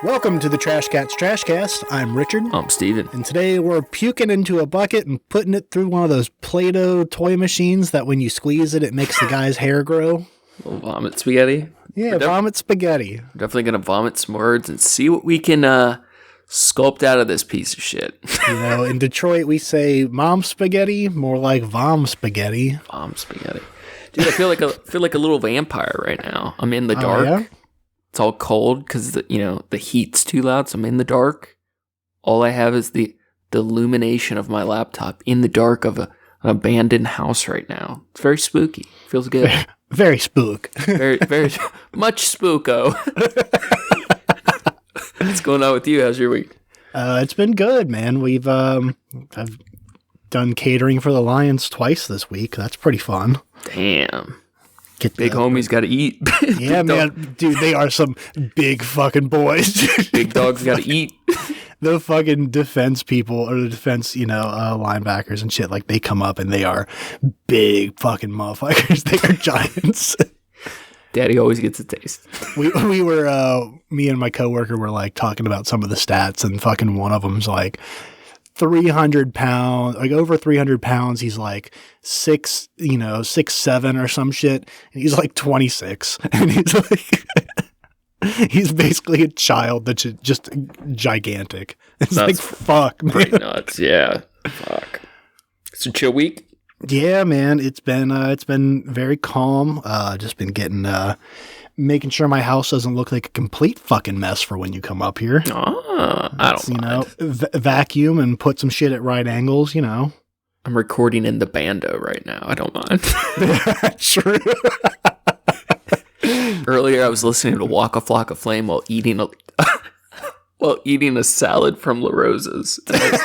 Welcome to the Trash Cats Trashcast. I'm Richard. I'm Steven. And today we're puking into a bucket and putting it through one of those Play-Doh toy machines that when you squeeze it, it makes the guy's hair grow. A little vomit spaghetti. Yeah, vomit spaghetti. We're definitely going to vomit some words and see what we can sculpt out of this piece of shit. You know, in Detroit, we say mom spaghetti, more like vom spaghetti. Vom spaghetti. Dude, I feel like a little vampire right now. I'm in the dark. Yeah? It's all cold because the heat's too loud, so I'm in the dark. All I have is the illumination of my laptop in the dark of an abandoned house right now. It's very spooky. Feels good. Very spook. Very, very much spooko. What's going on with you? How's your week? It's been good, man. I've done catering for the Lions twice this week. That's pretty fun. Damn. Big homies got to eat. Yeah, man. Dude, they are some big fucking boys. Big dogs got to eat. The fucking defense people or the defense, linebackers and shit, like they come up and they are big fucking motherfuckers. They are giants. Daddy always gets a taste. We were, me and my coworker were like talking about some of the stats, and fucking one of them's like 300 pounds, like over 300 pounds. He's like 6'7" or some shit. And he's like 26. And he's like, he's basically a child that's just gigantic. It's like, fuck, man. Pretty nuts. Yeah. Fuck. It's a chill week. Yeah, man. It's been very calm. Just been making sure my house doesn't look like a complete fucking mess for when you come up here. I don't mind. Vacuum and put some shit at right angles, I'm recording in the bando right now. I don't mind. True. Earlier, I was listening to Waka Flocka Flame while eating a salad from La Rosa's. And I was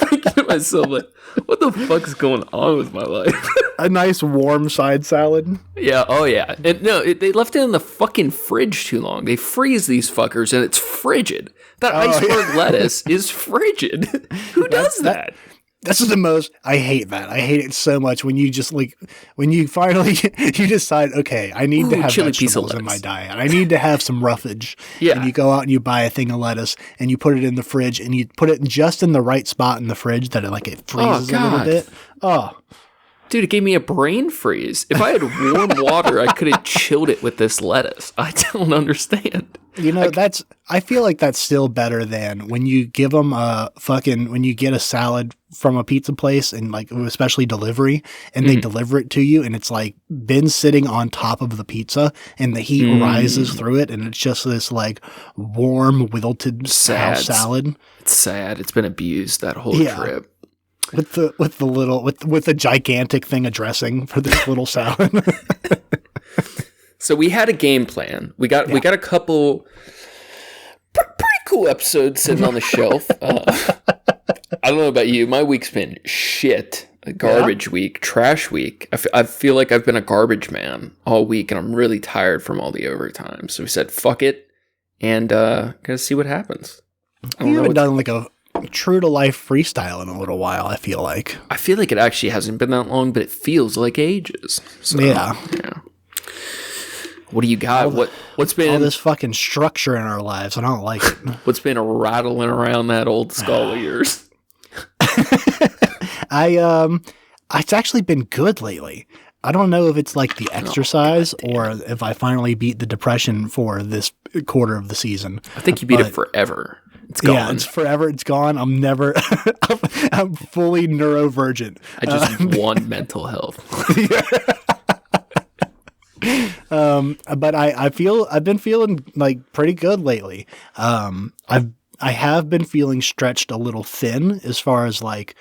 thinking to myself, like, what the fuck's going on with my life? A nice warm side salad. Yeah. Oh, yeah. And they left it in the fucking fridge too long. They freeze these fuckers, and it's frigid. That iceberg lettuce is frigid. Who does that? This is the most, I hate that. I hate it so much when you just when you finally, you decide, okay, I need to have vegetables in my diet. I need to have some roughage. Yeah. And you go out and you buy a thing of lettuce and you put it in the fridge and you put it just in the right spot in the fridge that it freezes a little bit. Oh. Dude, it gave me a brain freeze. If I had warm water, I could have chilled it with this lettuce. I don't understand. I feel like that's still better than when you give them when you get a salad from a pizza place and like, especially delivery, and they deliver it to you and it's like been sitting on top of the pizza and the heat rises through it and it's just this like warm, wilted salad. It's sad. It's been abused that whole trip. With the gigantic thing of dressing for this little salad. So we had a game plan. We got a couple pretty cool episodes sitting on the shelf. I don't know about you. My week's been shit. A garbage week, trash week. I feel like I've been a garbage man all week, and I'm really tired from all the overtime. So we said, fuck it, and gonna see what happens. You haven't done like a true to life freestyle in a little while, I feel like. I feel like it actually hasn't been that long, but it feels like ages. So, yeah. What do you got? What's been all this fucking structure in our lives? I don't like it. What's been rattling around that old skull of yours? It's actually been good lately. I don't know if it's like the exercise or if I finally beat the depression for this quarter of the season. I think you beat it forever. It's gone. Yeah, it's forever. It's gone. I'm I'm fully neurovergent. I just won mental health. But I've been feeling like pretty good lately. I have been feeling stretched a little thin as far as like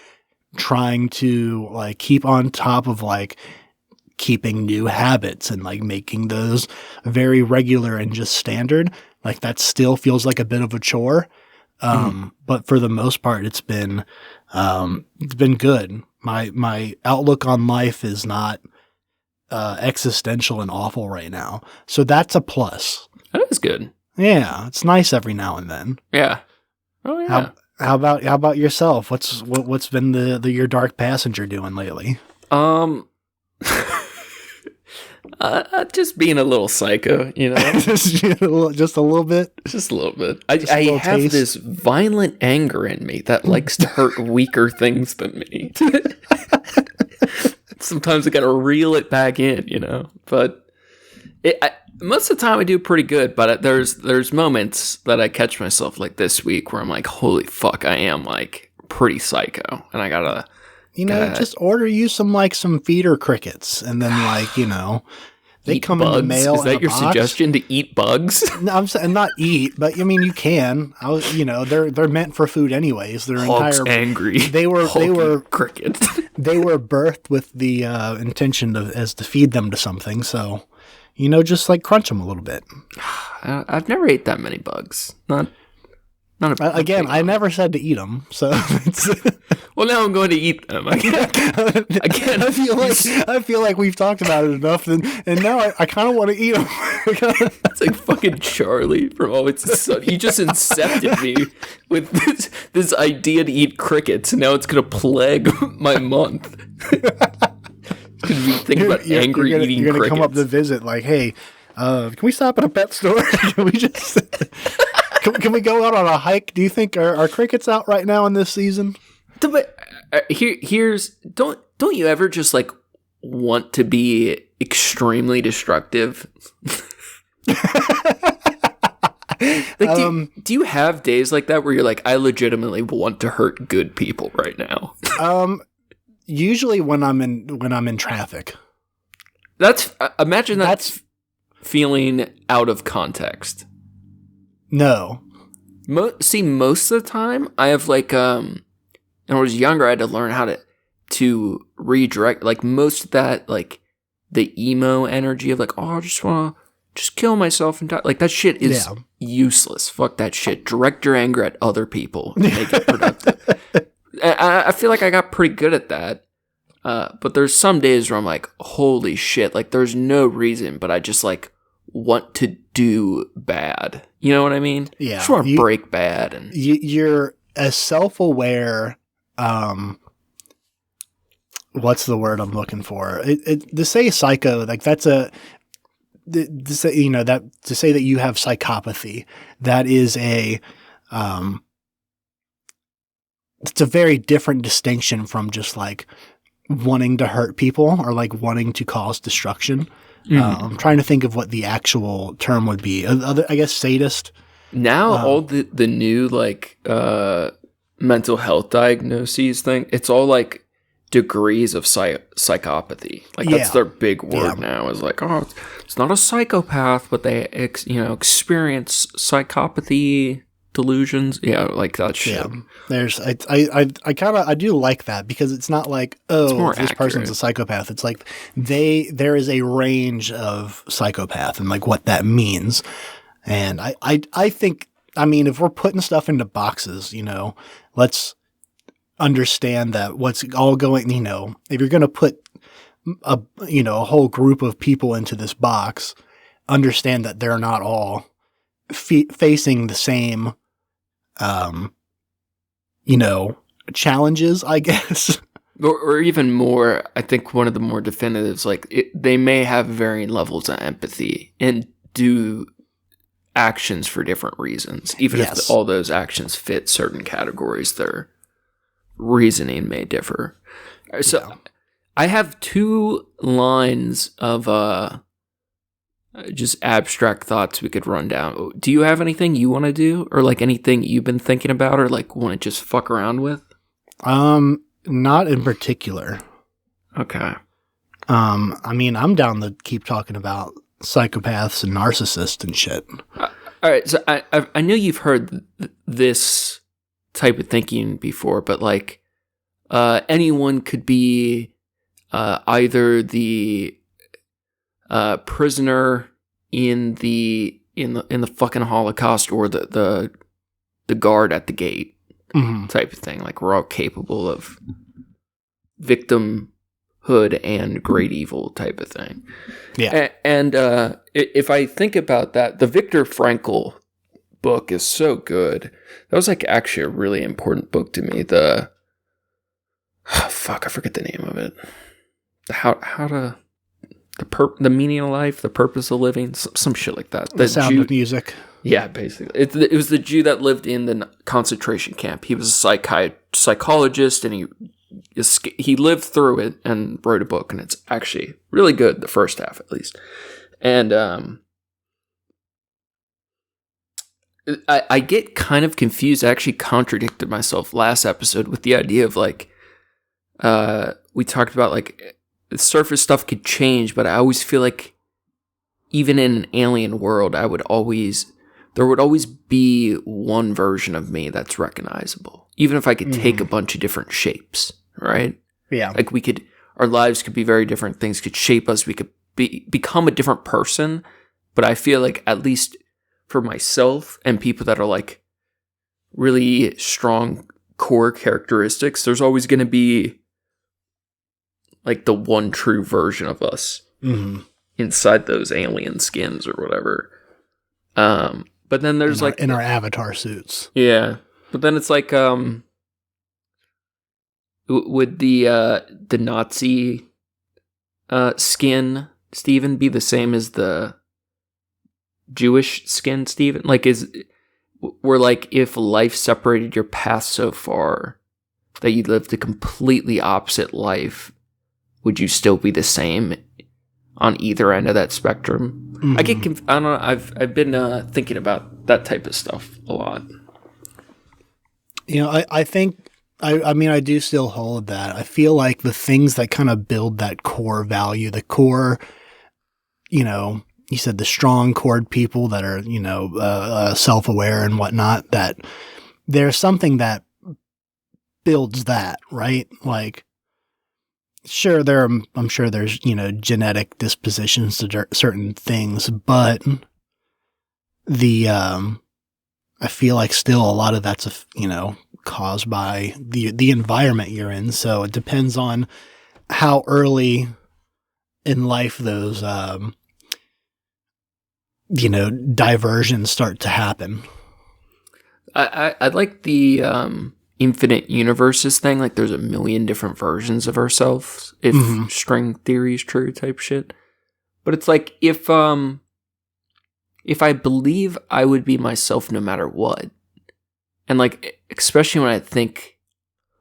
trying to like keep on top of like keeping new habits and like making those very regular and just standard. Like that still feels like a bit of a chore. But for the most part, it's been good. My outlook on life is not existential and awful right now. So that's a plus. That is good. Yeah, it's nice every now and then. Yeah. Oh yeah. How about yourself? What's been your dark passenger doing lately? Just being a little psycho, you know? Just a little bit? Just a little bit. I have taste. This violent anger in me that likes to hurt weaker things than me. Sometimes I gotta reel it back in, you know? But most of the time I do pretty good, but there's moments that I catch myself like this week where I'm like, holy fuck, I am like pretty psycho. And I gotta... just order you some feeder crickets, and then they come bugs? in the mail. Is that your suggestion, to eat bugs? No, I'm saying not eat, but I mean you can. They're meant for food anyways. They're Hog's angry. They were crickets. They were birthed with the intention to feed them to something. So, just like crunch them a little bit. I've never ate that many bugs. Again, I never said to eat them, so well, now I'm going to eat them. Again, I feel like we've talked about it enough, and now I kind of want to eat them. It's like fucking Charlie from Always Sunny. You just incepted me with this idea to eat crickets, and now it's going to plague my month. Think about eating crickets. You're going to come up to visit, like, hey, can we stop at a pet store? Can we just... Can we go out on a hike? Do you think are crickets out right now in this season? But don't you ever just like want to be extremely destructive? Like, do you have days like that where you're like, I legitimately want to hurt good people right now? Usually when I'm in traffic. Imagine that's feeling out of context. No. Most of the time, I have like, when I was younger, I had to learn how to redirect, like most of that, like the emo energy of like, oh, I just want to just kill myself and die. Like that shit is useless. Fuck that shit. Direct your anger at other people and make it productive. I feel like I got pretty good at that. But there's some days where I'm like, holy shit, like there's no reason, but I just like want to do bad. You know what I mean? Yeah. Just want to break bad. And you're a self-aware, what's the word I'm looking for? To say psycho, like that's to say that you have psychopathy, that is it's a very different distinction from just like wanting to hurt people or like wanting to cause destruction. I'm trying to think of what the actual term would be. I guess sadist. Now all the new like mental health diagnoses thing, it's all like degrees of psychopathy. Like that's their big word now. Is like, oh, it's not a psychopath, but they experience psychopathy delusions. Yeah, like that shit. Yeah. There's I do like that because it's not like, oh, this person's a psychopath. It's like there is a range of psychopath and like what that means. And I think, I mean, if we're putting stuff into boxes, let's understand that what's all going, if you're going to put a whole group of people into this box, understand that they're not all facing the same challenges, I guess. Or even more, I think one of the more definitives, like they may have varying levels of empathy and do actions for different reasons. Even if all those actions fit certain categories, their reasoning may differ. So I have 2 lines of just abstract thoughts we could run down. Do you have anything you want to do, or like anything you've been thinking about, or like want to just fuck around with? Not in particular. Okay. I mean, I'm down to keep talking about psychopaths and narcissists and shit. All right. So I know you've heard this type of thinking before, but like anyone could be either the prisoner in the fucking Holocaust or the guard at the gate type of thing. Like we're all capable of victimhood and great evil type of thing. Yeah. And if I think about that, the Viktor Frankl book is so good. That was like actually a really important book to me. I forget the name of it. How to the meaning of life, the purpose of living, some shit like that. The Sound of Music. Yeah, basically. It was the Jew that lived in the concentration camp. He was a psychologist, and he lived through it and wrote a book, and it's actually really good, the first half at least. And I get kind of confused. I actually contradicted myself last episode with the idea of like, we talked about like the surface stuff could change, but I always feel like even in an alien world, there would always be one version of me that's recognizable, even if I could take a bunch of different shapes, right? Yeah. Like our lives could be very different. Things could shape us. We could become a different person. But I feel like at least for myself and people that are like really strong core characteristics, there's always going to be like the one true version of us inside those alien skins or whatever. But then there's in our avatar suits. Yeah. But then it's like, would the Nazi skin, Steven, be the same as the Jewish skin, Steven? Like, we're like, if life separated your path so far that you lived a completely opposite life, would you still be the same on either end of that spectrum? I don't know. I've been thinking about that type of stuff a lot. You know, I think, I mean, I do still hold that. I feel like the things that kind of build that core value, the core, you know, you said the strong core people that are, you know, self-aware and whatnot, that there's something that builds that, right? Like, sure, I'm sure there's, you know, genetic dispositions to certain things, but I feel like still a lot of that's, you know, caused by the environment you're in. So it depends on how early in life those, you know, diversions start to happen. I like the infinite universes thing. Like there's a million different versions of ourselves if string theory is true type shit. But it's like if I believe I would be myself no matter what, and like especially when I think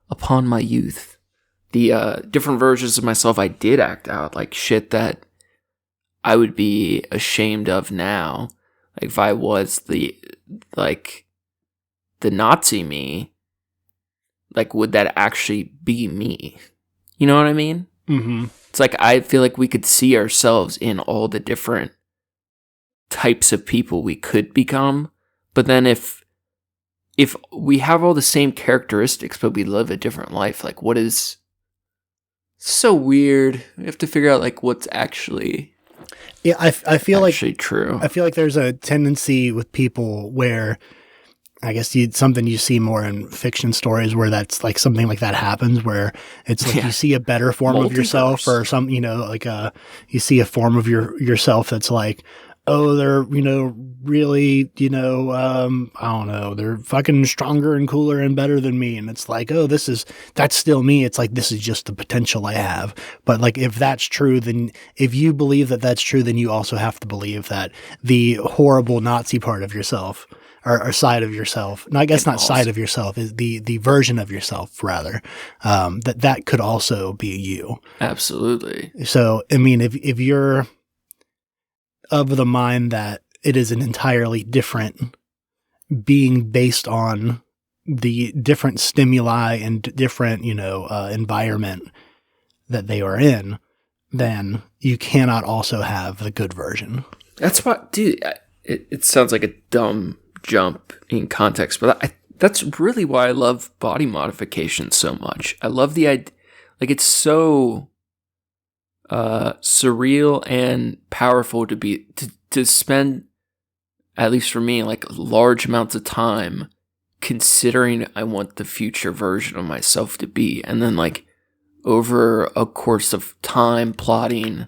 upon my youth, the different versions of myself I did act out, like shit that I would be ashamed of now. Like if I was the Nazi me, like would that actually be me? You know what I mean? Mm-hmm. It's like I feel like we could see ourselves in all the different types of people we could become, but then if we have all the same characteristics but we live a different life, like what is so weird? We have to figure out like what's actually I feel actually like true. I feel like there's a tendency with people where I guess something you see more in fiction stories where that's like something like that happens, where it's like you see a better form of yourself, or some, you know, like you see a form of yourself that's like, oh, they're, you know, really, you know, I don't know, they're fucking stronger and cooler and better than me. And it's like, oh, that's still me. It's like, this is just the potential I have. But like, if that's true, then if you believe that that's true, then you also have to believe that the horrible Nazi part of yourself or side of yourself, no, I guess not side of yourself, is the version of yourself rather, that could also be you. Absolutely. So, I mean, if you're of the mind that it is an entirely different being based on the different stimuli and different, you know, environment that they are in, then you cannot also have the good version. That's why, dude, it sounds like a dumb jump in context, but that's really why I love body modification so much. I love the idea, like it's so surreal and powerful to spend, at least for me, like large amounts of time considering I want the future version of myself to be, and then like over a course of time, plotting,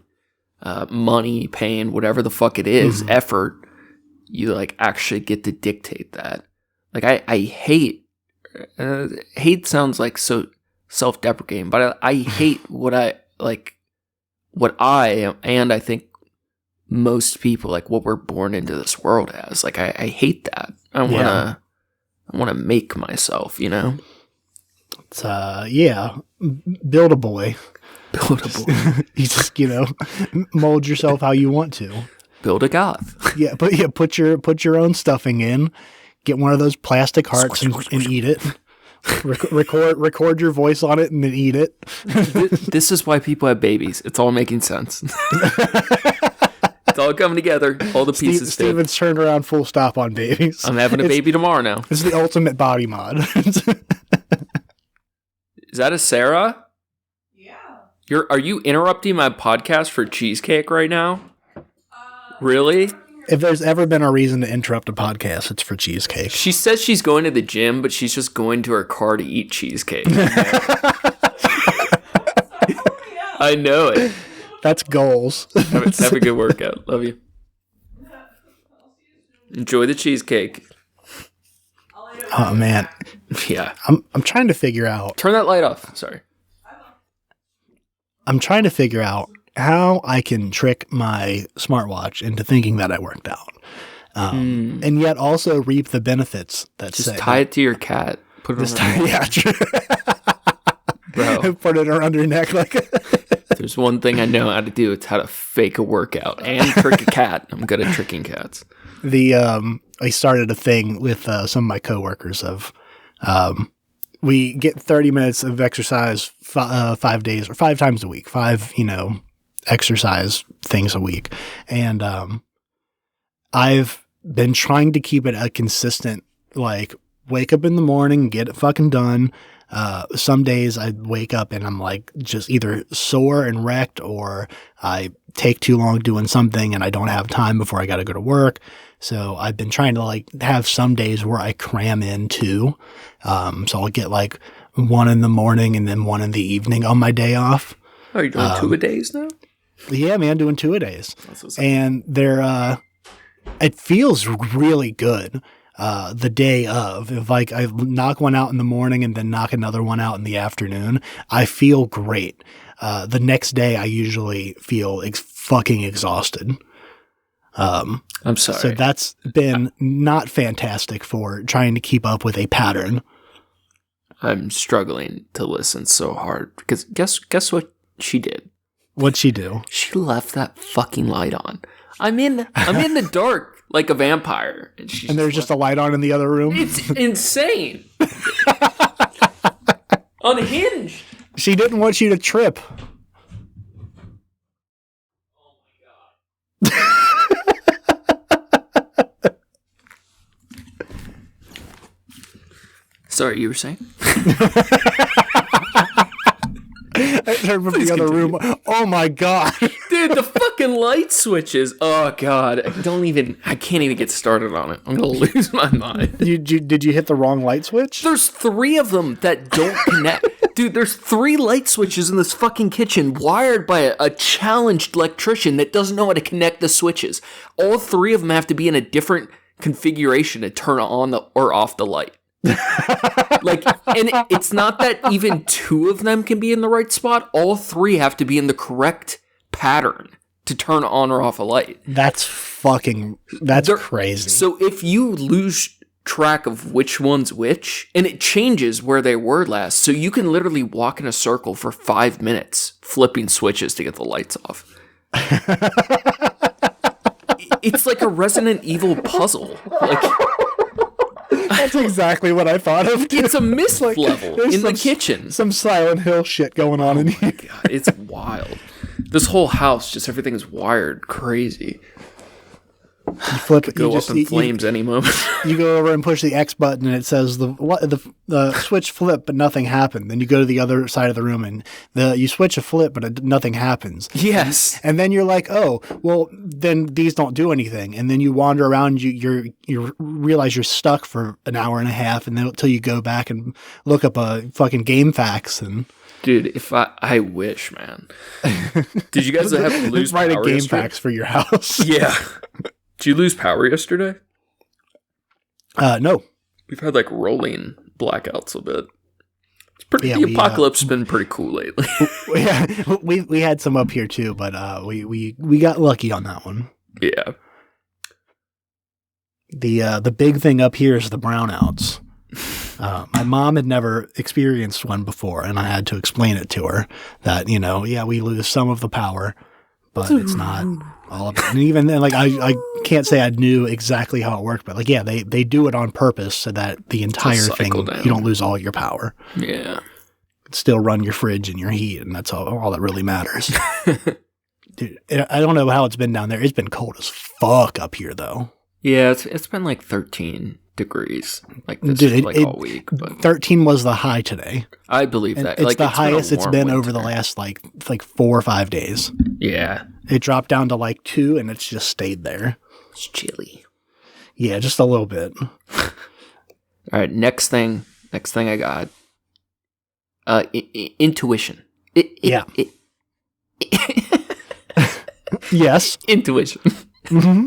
money, pain, whatever the fuck it is, effort, you like actually get to dictate that. Like I hate hate sounds like so self-deprecating, but I hate what what I think most people, like what we're born into this world as. Like I hate that. I want to make myself, you know? It's build a boy. Build a boy. You just, mold yourself how you want to. Build a goth. Put your own stuffing in. Get one of those plastic hearts and eat it. Record your voice on it and then eat it. This is why people have babies. It's all making sense. It's all coming together. All the pieces. Steven's turned around full stop on babies. I'm having a baby tomorrow now. This is the ultimate body mod. Is that a Sarah? Yeah. Are you interrupting my podcast for Cheesecake right now? Really? If there's ever been a reason to interrupt a podcast, it's for Cheesecake. She says she's going to the gym, but she's just going to her car to eat cheesecake. I know it. That's goals. Have a good workout. Love you. Enjoy the cheesecake. Oh man. Yeah. I'm trying to figure out. Turn that light off. Sorry. I'm trying to figure out how I can trick my smartwatch into thinking that I worked out. And yet also reap the benefits that just tie it to your cat. Put it around. Yeah, true. Bro. Put it around your neck like There's one thing I know how to do. It's how to fake a workout and trick a cat. I'm good at tricking cats. I started a thing with some of my coworkers of we get 30 minutes of exercise 5 days or 5 times a week, 5, exercise things a week. And I've been trying to keep it a consistent, like, wake up in the morning, get it fucking done. Some days I wake up and I'm like just either sore and wrecked, or I take too long doing something and I don't have time before I got to go to work. So I've been trying to like have some days where I cram in two. So I'll get like 1 in the morning and then 1 in the evening on my day off. Oh, you're doing 2 a days now? Yeah, man, doing 2 a days. And they're, it feels really good. The day of, if like I knock one out in the morning and then knock another one out in the afternoon, I feel great. The next day I usually feel fucking exhausted. I'm sorry. So that's been not fantastic for trying to keep up with a pattern. I'm struggling to listen so hard because guess what she did? What'd she do? She left that fucking light on. I'm in the dark like a vampire. And there's just a light on in the other room? It's insane. Unhinged. She didn't want you to trip. Oh my God. Sorry, you were saying? I heard from the other room. Oh my God. Dude, the fucking light switches. Oh God. I can't even get started on it. I'm going to lose my mind. Did you hit the wrong light switch? There's 3 of them that don't connect. Dude, there's 3 light switches in this fucking kitchen wired by a challenged electrician that doesn't know how to connect the switches. All 3 of them have to be in a different configuration to turn on or off the light. Like, and it's not that even 2 of them can be in the right spot. All 3 have to be in the correct pattern to turn on or off a light. That's crazy. So if you lose track of which one's which, and it changes where they were last, so you can literally walk in a circle for 5 minutes flipping switches to get the lights off. It's like a Resident Evil puzzle. Like, that's exactly what I thought of. It's a Myst level in the kitchen. Some Silent Hill shit going on in here. God, it's wild. This whole house, just everything's wired crazy. You flip it, go up in flames any moment. You go over and push the X button, and it says the switch flip, but nothing happened. Then you go to the other side of the room, and you switch a flip, but nothing happens. Yes. And then you're like, oh, well, then these don't do anything. And then you wander around, you realize you're stuck for an hour and a half, and then until you go back and look up a fucking game facts and. Dude, if I wish, man. Did you guys have to lose power write a game yesterday? facts for your house? Yeah. Did you lose power yesterday? No. We've had like rolling blackouts a bit. It's The apocalypse has been pretty cool lately. we had some up here too, but we got lucky on that one. Yeah. The big thing up here is the brownouts. My mom had never experienced one before, and I had to explain it to her that, we lose some of the power, but it's not all of it. And even then, I can't say I knew exactly how it worked, but they do it on purpose so that the entire thing, down. You don't lose all your power. Yeah. Still run your fridge and your heat, and that's all that really matters. Dude, I don't know how it's been down there. It's been cold as fuck up here, though. Yeah, it's been 13 degrees all week. But 13 was the high today. I believe that. It's the highest it's been over the last 4 or 5 days. Yeah. It dropped down to 2, and it's just stayed there. It's chilly. Yeah, just a little bit. All right, next thing I got. Intuition. Yes. Intuition. Mm-hmm.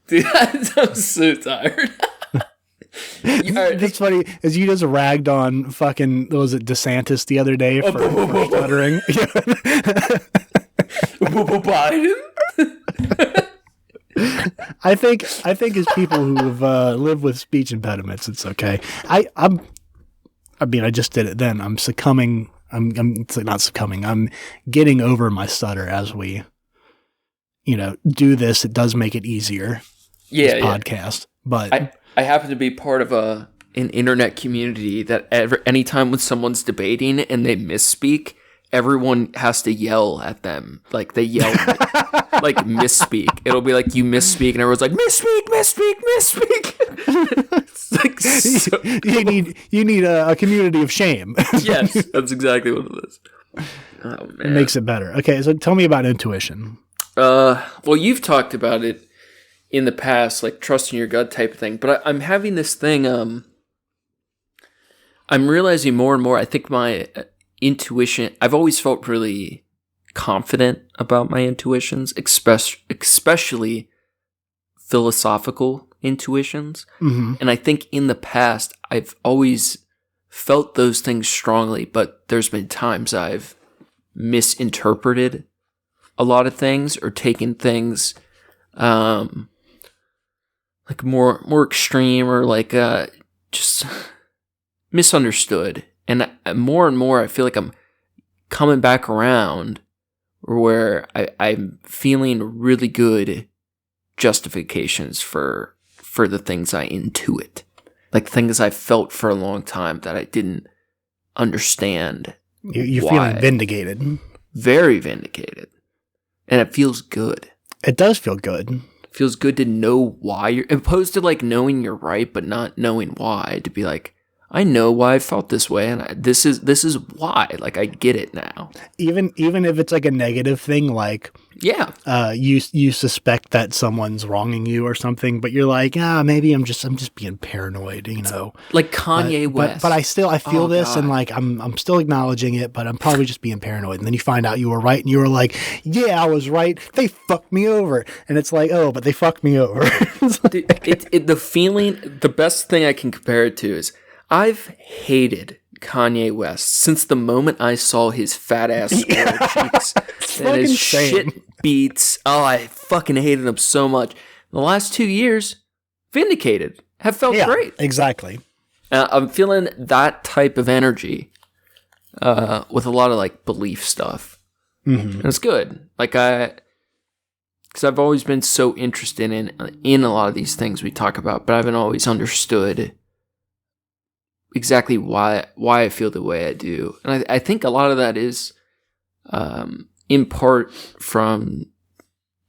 Dude, I'm so tired. It's funny, as you just ragged on fucking, was it DeSantis the other day for stuttering? Biden? I think as people who have lived with speech impediments, it's okay. I just did it then. I'm succumbing. It's not succumbing. I'm getting over my stutter as we, do this. It does make it easier. Yeah, podcast. But I happen to be part of an internet community that anytime when someone's debating and they misspeak, everyone has to yell at them. They yell misspeak. It'll be you misspeak, and everyone's misspeak. It's so you need a community of shame. Yes, that's exactly what it is. Oh, man. It makes it better. Okay, so tell me about intuition. Well, you've talked about it in the past, trusting your gut type of thing. But I'm having this thing, I'm realizing more and more, I think my intuition, I've always felt really confident about my intuitions, especially philosophical intuitions. Mm-hmm. And I think in the past, I've always felt those things strongly, but there's been times I've misinterpreted a lot of things or taken things more extreme or just misunderstood. And more and more I feel like I'm coming back around where I'm feeling really good justifications for the things I intuit. Things I felt for a long time that I didn't understand. You're feeling vindicated. Very vindicated. And it feels good. It does feel good. Feels good to know why you're, opposed to knowing you're right but not knowing why, to be I know why I felt this way, and this is why. I get it now. Even if it's a negative thing, yeah, you suspect that someone's wronging you or something, but you're maybe I'm just being paranoid, Kanye West. But I feel this, God. And I'm still acknowledging it, but I'm probably just being paranoid. And then you find out you were right, and you were yeah, I was right. They fucked me over, and it's oh, but they fucked me over. The feeling, the best thing I can compare it to is, I've hated Kanye West since the moment I saw his fat ass square cheeks and his shit beats. Oh, I fucking hated him so much. The last 2 years, vindicated. Have felt great. Exactly. I'm feeling that type of energy with a lot of belief stuff. Mm-hmm. And it's good. Because I've always been so interested in a lot of these things we talk about, but I haven't always understood exactly why I feel the way I do. And I think a lot of that is in part from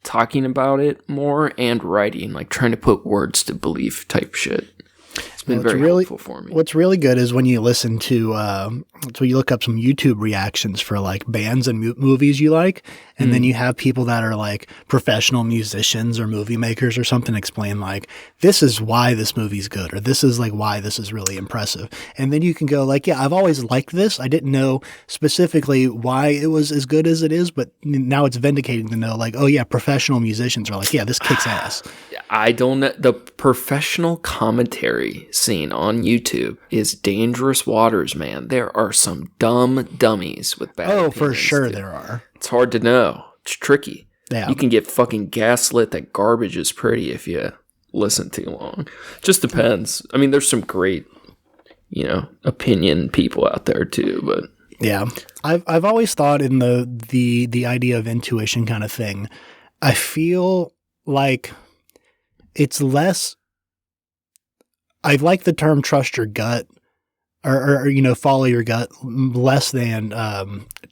talking about it more and writing, trying to put words to belief type shit. It's been very helpful for me. What's really good is when you listen to, so you look up some YouTube reactions for bands and movies you like, and then you have people that are professional musicians or movie makers or something explain this is why this movie's good, or this is why this is really impressive. And then you can go yeah, I've always liked this. I didn't know specifically why it was as good as it is, but now it's vindicating to know oh yeah, professional musicians are yeah, this kicks ass. I don't know. The professional commentary scene on YouTube is dangerous waters, man. There are some dumb dummies with bad opinions. For sure dude. there are. It's hard to know. It's tricky. Yeah. You can get fucking gaslit that garbage is pretty if you listen too long. Just depends. I mean, there's some great, opinion people out there too, but yeah. I've always thought in the idea of intuition kind of thing, I feel like it's less, I like the term trust your gut or follow your gut less than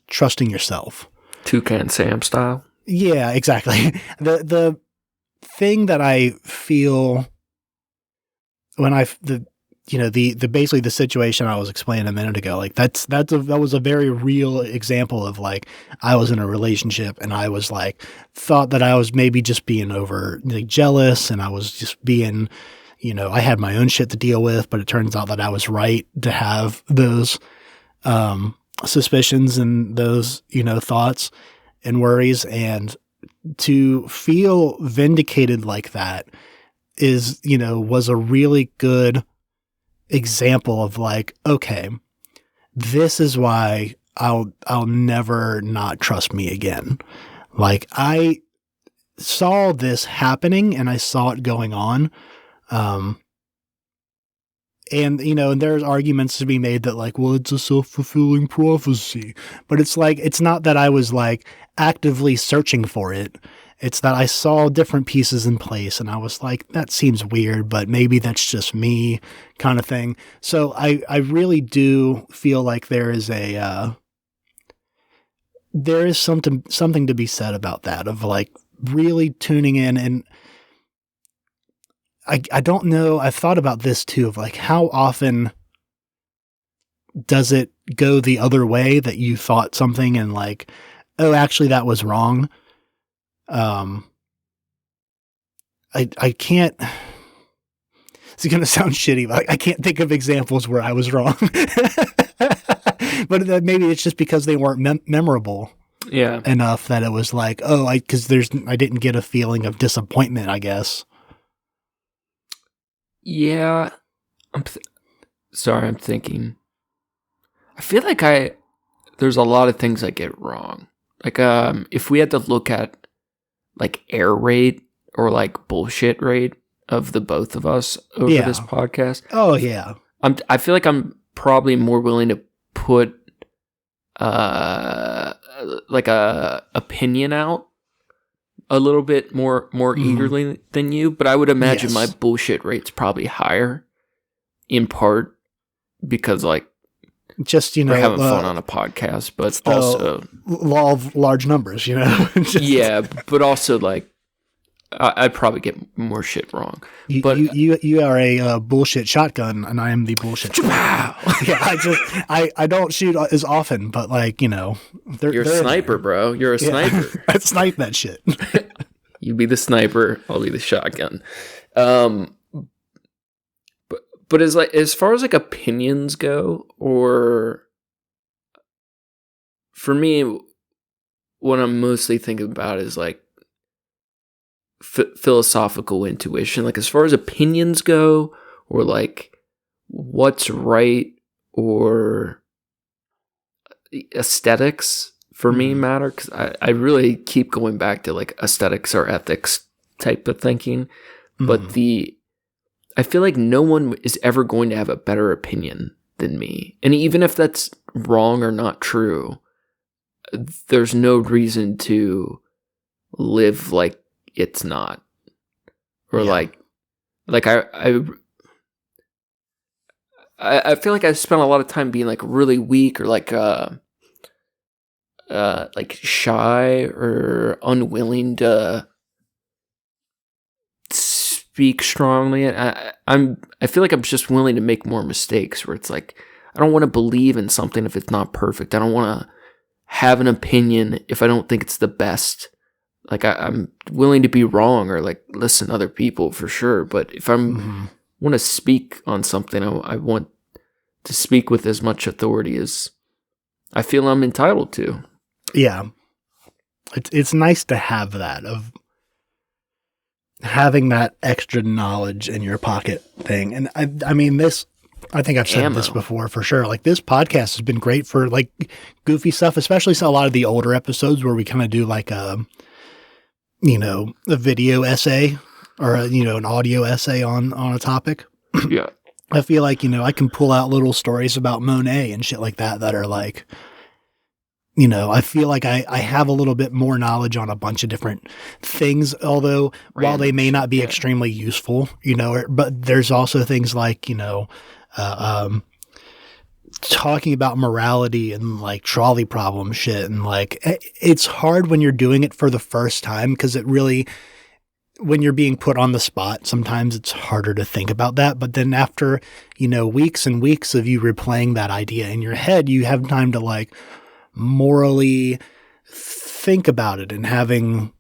trusting yourself. Toucan Sam style. Yeah, exactly. The thing that I feel when basically the situation I was explaining a minute ago, like that was a very real example of like I was in a relationship and I was like thought that I was maybe just being over jealous and I was just being, I had my own shit to deal with, but it turns out that I was right to have those suspicions and those thoughts and worries, and to feel vindicated like that is, was a really good example of like, okay, this is why I'll never not trust me again. Like I saw this happening and I saw it going on. And, and there's arguments to be made that like, well, it's a self-fulfilling prophecy, but it's like, it's not that I was like actively searching for it. It's that I saw different pieces in place and I was like, that seems weird, but maybe that's just me kind of thing. So I really do feel like there is something to be said about that, of like really tuning in. And I don't know, I've thought about this too, of like how often does it go the other way that you thought something and like, oh, actually that was wrong. I can't, it's going to sound shitty, but I can't think of examples where I was wrong, but maybe it's just because they weren't memorable enough that it was like, oh, I didn't get a feeling of disappointment, I guess. Yeah. I'm thinking. I feel like there's a lot of things I get wrong. Like, if we had to look at like error rate or like bullshit rate of the both of us over this podcast. Oh yeah. I feel like I'm probably more willing to put like a opinion out a little bit more eagerly than you, but I would imagine my bullshit rate's probably higher, in part because like just we're having fun on a podcast, but also law of large numbers, yeah, but also like I'd probably get more shit wrong. But you are a bullshit shotgun, and I am the bullshit. Wow. Yeah, I don't shoot as often, but like you're a sniper, bro. You're a sniper. I snipe that shit. You be the sniper, I'll be the shotgun. But as far as like opinions go, or for me, what I'm mostly thinking about is like philosophical intuition. Like as far as opinions go, or like what's right, or aesthetics for me matter, because I really keep going back to like aesthetics or ethics type of thinking. But I feel like no one is ever going to have a better opinion than me. And even if that's wrong or not true, there's no reason to live like it's not. Or like I feel like I spent a lot of time being like really weak, or like shy or unwilling to speak strongly. And I feel like I'm just willing to make more mistakes, where it's like I don't want to believe in something if it's not perfect. I don't want to have an opinion if I don't think it's the best. Like I'm willing to be wrong, or like listen to other people for sure. But if I'm want to speak on something, I want to speak with as much authority as I feel I'm entitled to. Yeah. It's nice to have that, of having that extra knowledge in your pocket thing. And I mean, I think I've said this before for sure. Like, this podcast has been great for like goofy stuff, especially a lot of the older episodes where we kind of do like a video essay or an audio essay on a topic. Yeah. I feel like, I can pull out little stories about Monet and shit like that are like, I feel like I have a little bit more knowledge on a bunch of different things, although while they may not be extremely useful, but there's also things like, talking about morality and like trolley problem shit. And like, it's hard when you're doing it for the first time, because when you're being put on the spot, sometimes it's harder to think about that. But then after, weeks and weeks of you replaying that idea in your head, you have time to like morally think about it, and having,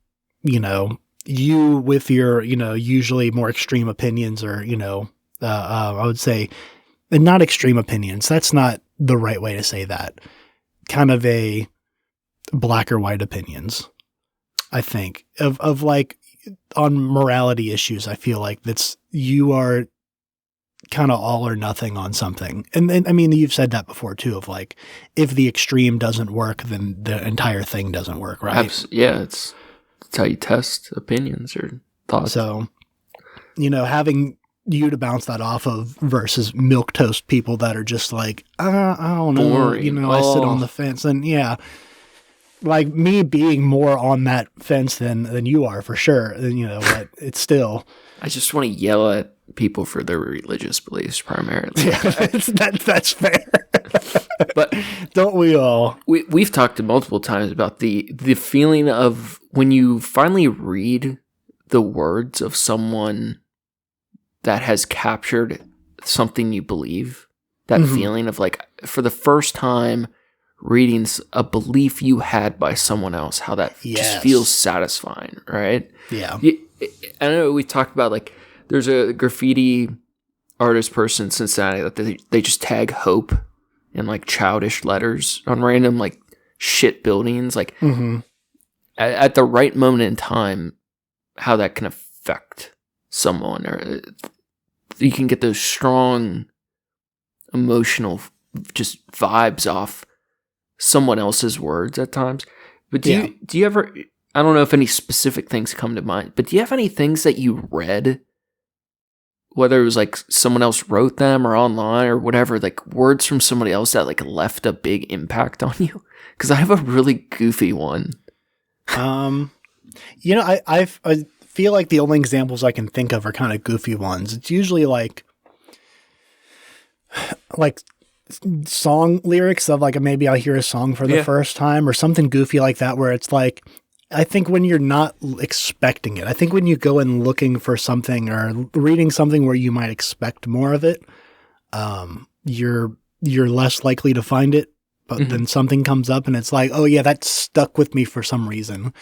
you with your, usually more extreme opinions, or, I would say, and not extreme opinions. That's not the right way to say that. Kind of a black or white opinions, I think, of like on morality issues. I feel like you are kind of all or nothing on something. And I mean, you've said that before too, of like, if the extreme doesn't work, then the entire thing doesn't work, right? Yeah, it's how you test opinions or thoughts. So, having you to bounce that off of versus milquetoast people that are just like, I don't know, boring. I sit on the fence, and like me being more on that fence than you are for sure, but it's still. I just want to yell at people for their religious beliefs primarily. Yeah, that's fair. But don't we all? We've talked multiple times about the feeling of when you finally read the words of someone that has captured something you believe, that feeling of like, for the first time, reading a belief you had by someone else, how that just feels satisfying, right? Yeah. I know we talked about, like, there's a graffiti artist person in Cincinnati that they just tag hope in like childish letters on random like shit buildings, like at the right moment in time, how that can affect someone, or you can get those strong emotional just vibes off someone else's words at times. But do you ever, I don't know if any specific things come to mind, but do you have any things that you read, whether it was like someone else wrote them or online or whatever, like words from somebody else that like left a big impact on you? Because I have a really goofy one. I feel like the only examples I can think of are kind of goofy ones. It's usually like song lyrics of like, maybe I'll hear a song for the first time or something goofy like that, where it's like, I think when you're not expecting it, I think when you go in looking for something or reading something where you might expect more of it, you're less likely to find it. But then something comes up and it's like, oh yeah, that stuck with me for some reason.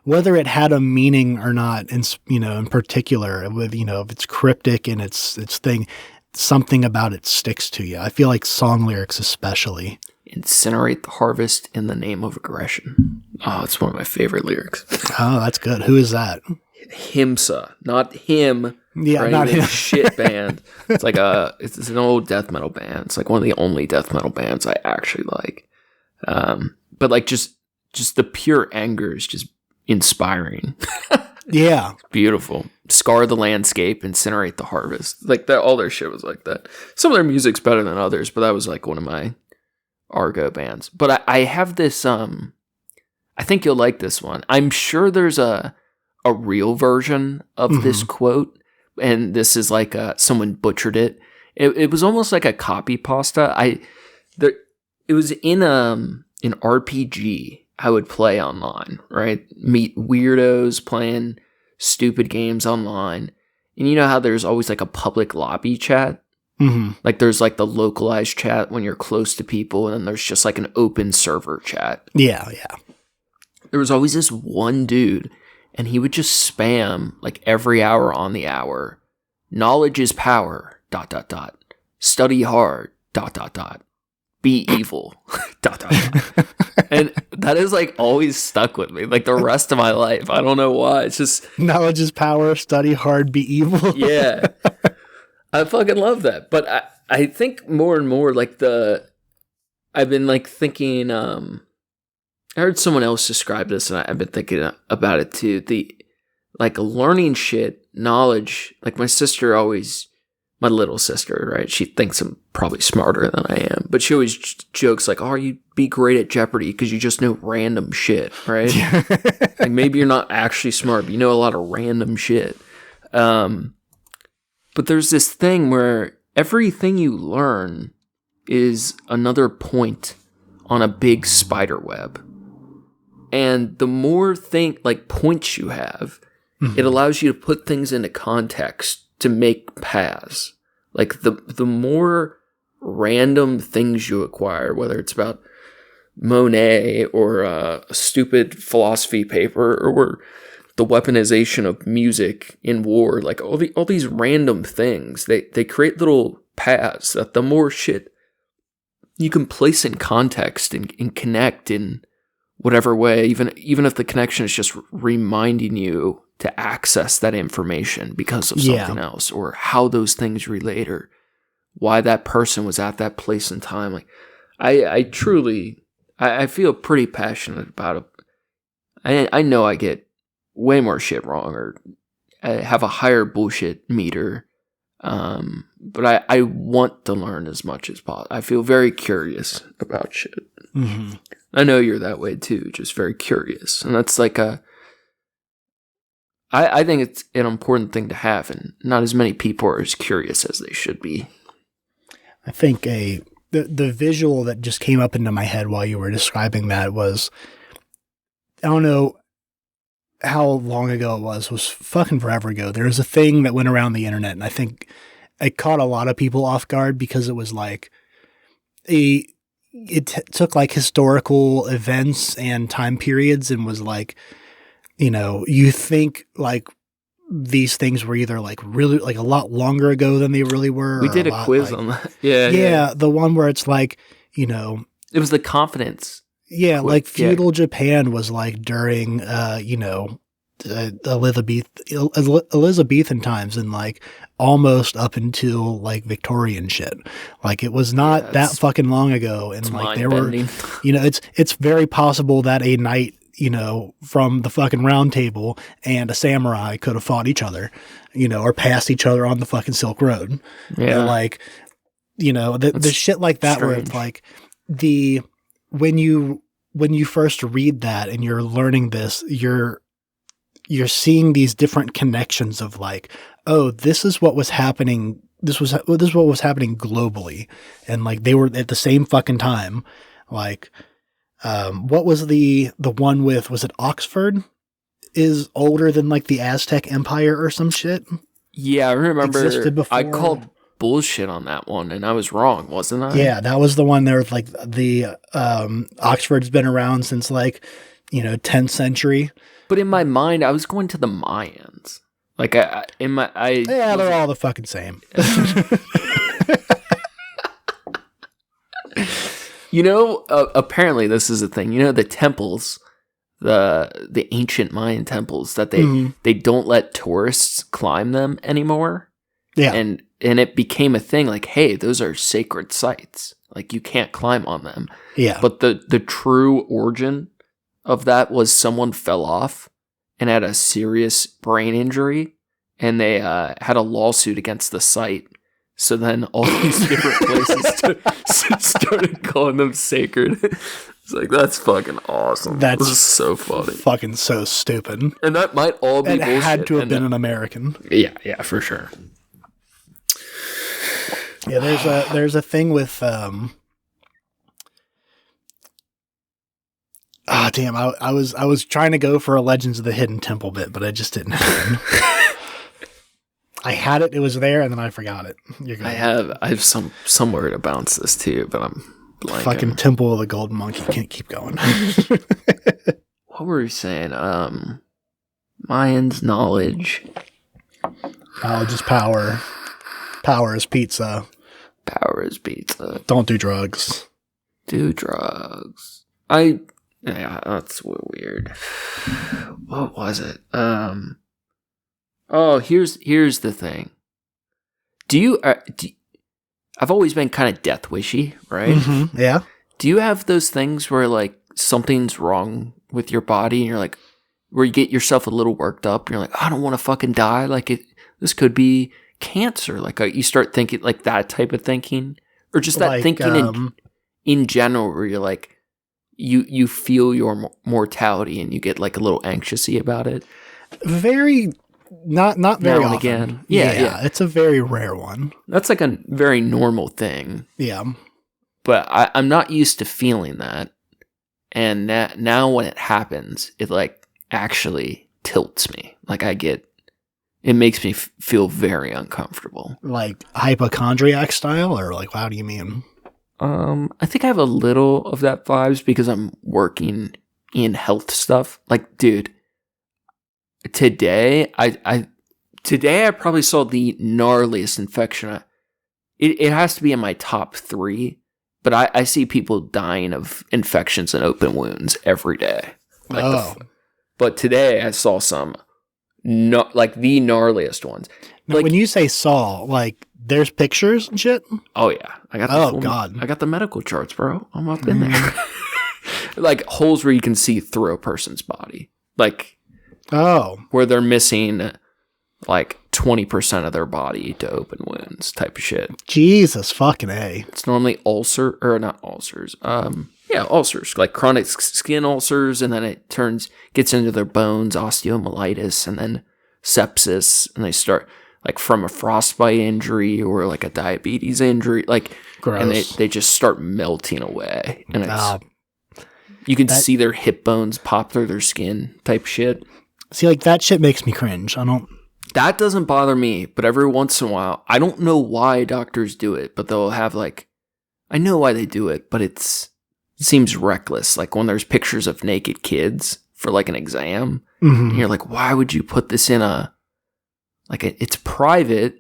Whether it had a meaning or not, in particular, with, if it's cryptic and its thing, something about it sticks to you. I feel like song lyrics especially. Incinerate the harvest in the name of aggression. Oh, it's one of my favorite lyrics. Oh, that's good. Who is that? Himsa, not him. Yeah, not him. Shit band. It's like it's an old death metal band. It's like one of the only death metal bands I actually like. But like just the pure anger is just inspiring. Yeah, beautiful. Scar the landscape, incinerate the harvest. Like that, all their shit was like that. Some of their music's better than others, but that was like one of my Argo bands. But I have this. I think you'll like this one. I'm sure there's a real version of this quote, and this is like someone butchered it. It was almost like a copy pasta. It was in an RPG I would play online, right? Meet weirdos playing stupid games online. And you know how there's always like a public lobby chat? Like there's like the localized chat when you're close to people, and then there's just like an open server chat. Yeah. There was always this one dude, and he would just spam like every hour on the hour. Knowledge is power, ... Study hard, ... be evil. Dot, dot, dot. And that is like always stuck with me, like the rest of my life. I don't know why. It's just knowledge is power. Study hard, be evil. Yeah, I fucking love that. But I think more and more like I've been like thinking. I heard someone else describe this, and I've been thinking about it too. The like learning shit, knowledge. Like my sister always. My little sister, right? She thinks I'm probably smarter than I am, but she always jokes like, "Oh, you'd be great at Jeopardy because you just know random shit, right? Like maybe you're not actually smart, but you know a lot of random shit." But there's this thing where everything you learn is another point on a big spider web, and the more points you have, it allows you to put things into context. To make paths. Like the more random things you acquire, whether it's about Monet or a stupid philosophy paper or the weaponization of music in war, like all these random things, they create little paths that the more shit you can place in context and connect in whatever way, even if the connection is just reminding you to access that information because of something else, or how those things relate, or why that person was at that place in time. Like, I truly, I feel pretty passionate about it. I know I get way more shit wrong, or I have a higher bullshit meter, but I want to learn as much as possible. I feel very curious about shit. Mm-hmm. I know you're that way too, just very curious. And that's like I think it's an important thing to have, and not as many people are as curious as they should be. I think the visual that just came up into my head while you were describing that was, I don't know how long ago it was fucking forever ago. There was a thing that went around the internet, and I think it caught a lot of people off guard because it was like it took like historical events and time periods and was like, you know, you think like these things were either like really like a lot longer ago than they really were. We did a quiz on that. Yeah. The one where it's like, you know, it was the confidence. Yeah. Quiz. Like feudal Japan was like during, you know, Elizabethan times and like almost up until like Victorian shit. Like it was not that fucking long ago. And like there were, you know, it's very possible that a knight, you know, from the fucking round table and a samurai could have fought each other, you know, or passed each other on the fucking Silk Road. Yeah. Or like, you know, the shit like that strange. Where it's like when you first read that and you're learning this, you're seeing these different connections of like, oh, this is what was happening. This was what was happening globally. And like, they were at the same fucking time. Like, what was the one with, was it Oxford is older than like the Aztec Empire or some shit? Yeah. I remember I called bullshit on that one and I was wrong, wasn't I? Yeah. That was the one there with like the, Oxford's been around since like, you know, 10th century. But in my mind, I was going to the Mayans. Like they're all the fucking same. You know, apparently this is a thing. You know, the temples, the ancient Mayan temples, that they don't let tourists climb them anymore. Yeah, and it became a thing. Like, hey, those are sacred sites. Like, you can't climb on them. Yeah, but the true origin of that was someone fell off and had a serious brain injury, and they had a lawsuit against the site. So then all these different places started calling them sacred. It's like, that's fucking awesome. This is so funny. Fucking so stupid. And that might all be bullshit. It had to have been an American. Yeah, for sure. Yeah, there's a thing with damn! I was trying to go for a Legends of the Hidden Temple bit, but I just didn't happen. I had it; it was there, and then I forgot it. I have somewhere to bounce this to, but I'm blanking. Fucking Temple of the Golden Monkey. Can't keep going. What were we saying? Mayans knowledge. Knowledge is power. Power is pizza. Power is pizza. Don't do drugs. do drugs. Yeah, that's weird. What was it? Oh, here's the thing. I've always been kind of death wishy, right? Mm-hmm. Yeah. Do you have those things where like something's wrong with your body and you're like, where you get yourself a little worked up and you're like, I don't want to fucking die. Like this could be cancer. Like you start thinking like that type of thinking, or just that Like, thinking in general, where you're like, you feel your mortality and you get like a little anxiousy about it. Very, not very now and often. again. Yeah, it's a very rare one. That's like a very normal thing. Yeah. But I'm not used to feeling that. And now when it happens, it like actually tilts me. Like it makes me feel very uncomfortable. Like hypochondriac style, or like, how do you mean? I think I have a little of that vibes because I'm working in health stuff. Like, dude, today I probably saw the gnarliest infection. It has to be in my top 3, but I see people dying of infections and open wounds every day. Like but today I saw some, like the gnarliest ones. Now, like, when you say saw, like there's pictures and shit? Oh yeah, I got. God, I got the medical charts, bro. I'm up in there. Like holes where you can see through a person's body, like where they're missing like 20% of their body to open wounds, type of shit. Jesus fucking A. It's normally not ulcers. Ulcers, like chronic skin ulcers, and then it gets into their bones, osteomyelitis, and then sepsis, and they start like from a frostbite injury or like a diabetes injury, like, gross. And they just start melting away, and you can see their hip bones pop through their skin, type shit. See, like that shit makes me cringe. That doesn't bother me, but every once in a while, I don't know why doctors do it, but they'll have like, I know why they do it, but it seems reckless. Like when there's pictures of naked kids for like an exam, and you're like, why would you put this in it's private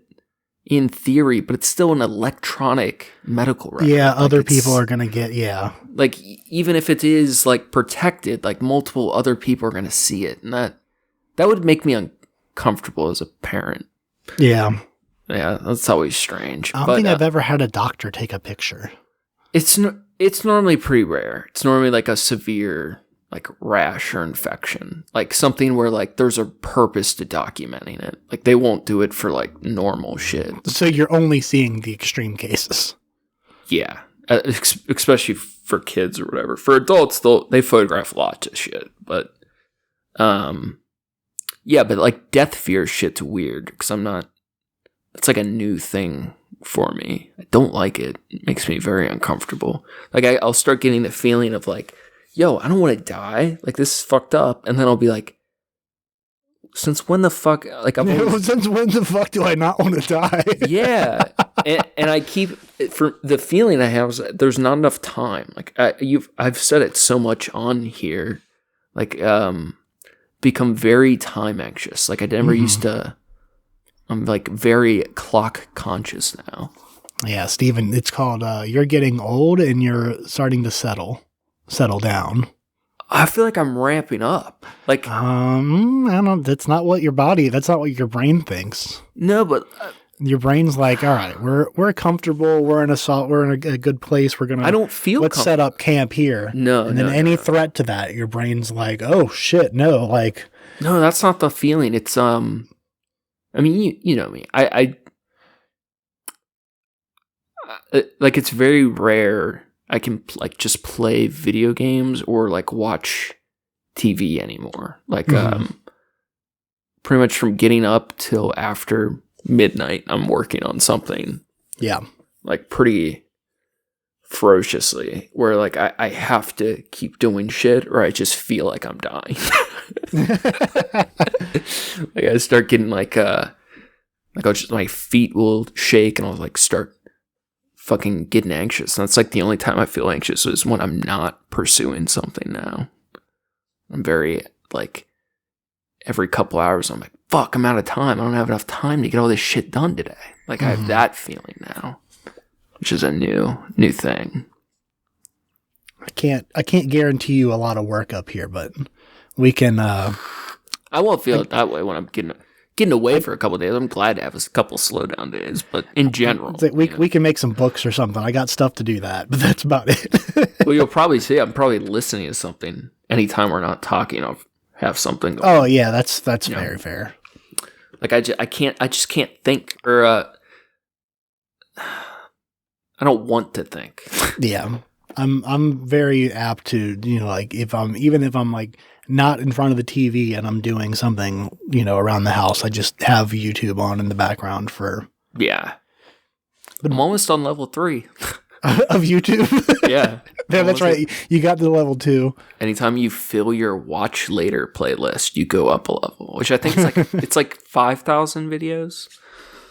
in theory, but it's still an electronic medical record. Yeah, other people are going to get, Like even if it is like protected, like multiple other people are going to see it, and that would make me uncomfortable as a parent. Yeah. Yeah, that's always strange. I don't think I've ever had a doctor take a picture. It's normally pretty rare. It's normally like a severe like rash or infection, like something where like there's a purpose to documenting it. Like they won't do it for like normal shit. So you're only seeing the extreme cases. Yeah, especially for kids or whatever. For adults, they photograph lots of shit, but yeah, but like death fear shit's weird because it's like a new thing for me. I don't like it. It makes me very uncomfortable. Like I'll start getting the feeling of like, yo, I don't want to die. Like this is fucked up. And then I'll be like, since when the fuck? Like since when the fuck do I not want to die? Yeah, and I keep for the feeling I have is that there's not enough time. Like I've said it so much on here. Like become very time anxious. Like I never used to. I'm like very clock conscious now. Yeah, Steven, it's called you're getting old and you're starting to settle down. I feel like I'm ramping up. Like I don't. That's not what your brain thinks. No, but your brain's like, all right, we're comfortable. We're in a good place. I don't feel. Let's set up camp here. No, and then any threat to that, your brain's like, oh shit, no, like. No, that's not the feeling. It's I mean, you know me. I like it's very rare I can like just play video games or like watch TV anymore. Like pretty much from getting up till after midnight, I'm working on something. Yeah. Like pretty ferociously, where like I have to keep doing shit or I just feel like I'm dying. Like I start getting like I'll just, my feet will shake and I'll like start fucking getting anxious. And that's like the only time I feel anxious is when I'm not pursuing something now. I'm very like every couple hours I'm like, fuck, I'm out of time. I don't have enough time to get all this shit done today. Like I have that feeling now, which is a new thing. I can't guarantee you a lot of work up here, but we can. I won't feel it that way when I'm getting away for a couple of days. I'm glad to have a couple slowdown days, but in general, we can make some books or something. I got stuff to do that, but that's about it. Well, you'll probably see I'm probably listening to something anytime we're not talking. I'll have something going. Oh yeah, that's very fair. Like I just can't think, or I don't want to think. Yeah. I'm very apt to, like if I'm like not in front of the TV and I'm doing something, around the house, I just have YouTube on in the background for. Yeah. But I'm almost on level 3 of YouTube. Yeah. Yeah, that's right. You got to level 2. Anytime you fill your watch later playlist, you go up a level, which I think is like it's like 5,000 videos.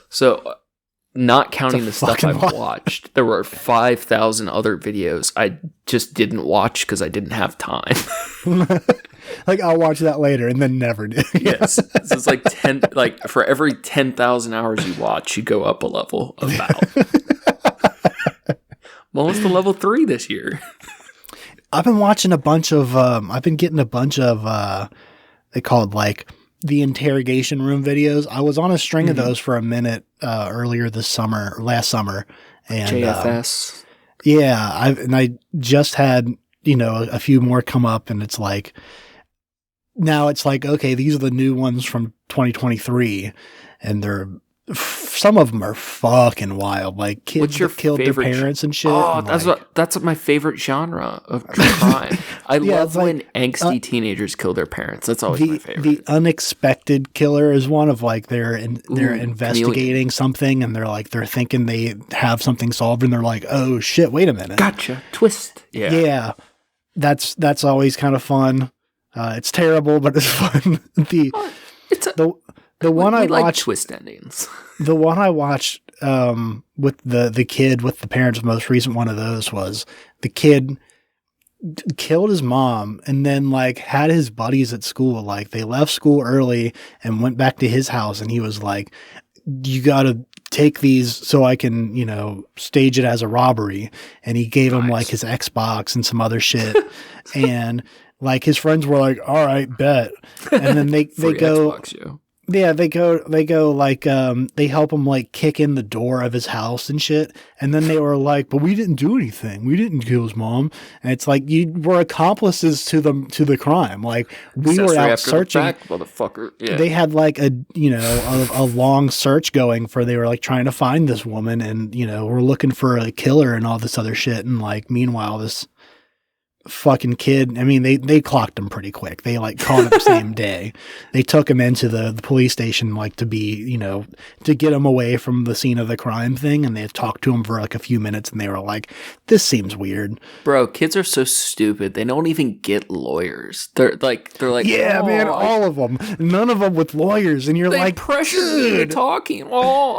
So not counting the stuff I've watched, there were 5,000 other videos I just didn't watch because I didn't have time. Like, I'll watch that later and then never do. Yes. So it's like 10, like for every 10,000 hours you watch, you go up a level about. I'm almost to level 3 this year. I've been watching I've been getting a bunch of, they call it like the interrogation room videos. I was on a string of those for a minute earlier last summer. And JFS. Yeah. I just had, a few more come up, and it's like, now it's like, okay, these are the new ones from 2023, and some of them are fucking wild. Like kids that killed their parents and shit. Oh, and that's my favorite genre of crime. I love when angsty teenagers kill their parents. That's always my favorite. The unexpected killer is one of like they're investigating something, and they're thinking they have something solved, and they're like, oh shit, wait a minute, gotcha, twist. Yeah. That's always kind of fun. It's terrible, but it's fun. The one I like watched twist endings. The one I watched with the kid with the parents, most recent one of those was the kid killed his mom and then like had his buddies at school. Like they left school early and went back to his house, and he was like, you got to take these so I can, stage it as a robbery. And he gave him like his Xbox and some other shit. And like his friends were like, all right, bet. And then they go, Xbox, yo. Yeah, they go like, they help him like kick in the door of his house and shit. And then they were like, but we didn't do anything. We didn't kill his mom. And it's like, you were accomplices to the crime. Like we were out searching. The fact, motherfucker. Yeah. They had like a long search going they were like trying to find this woman, and, we're looking for a killer and all this other shit. And like, meanwhile, this fucking kid, I mean, they clocked him pretty quick. They like caught him the same day. They took him into the police station like to be, to get him away from the scene of the crime thing, and they talked to him for like a few minutes, and they were like, this seems weird. Bro, kids are so stupid. They don't even get lawyers. They're like yeah, man, all of them. None of them with lawyers, and you're like, pressure me into talking. Oh.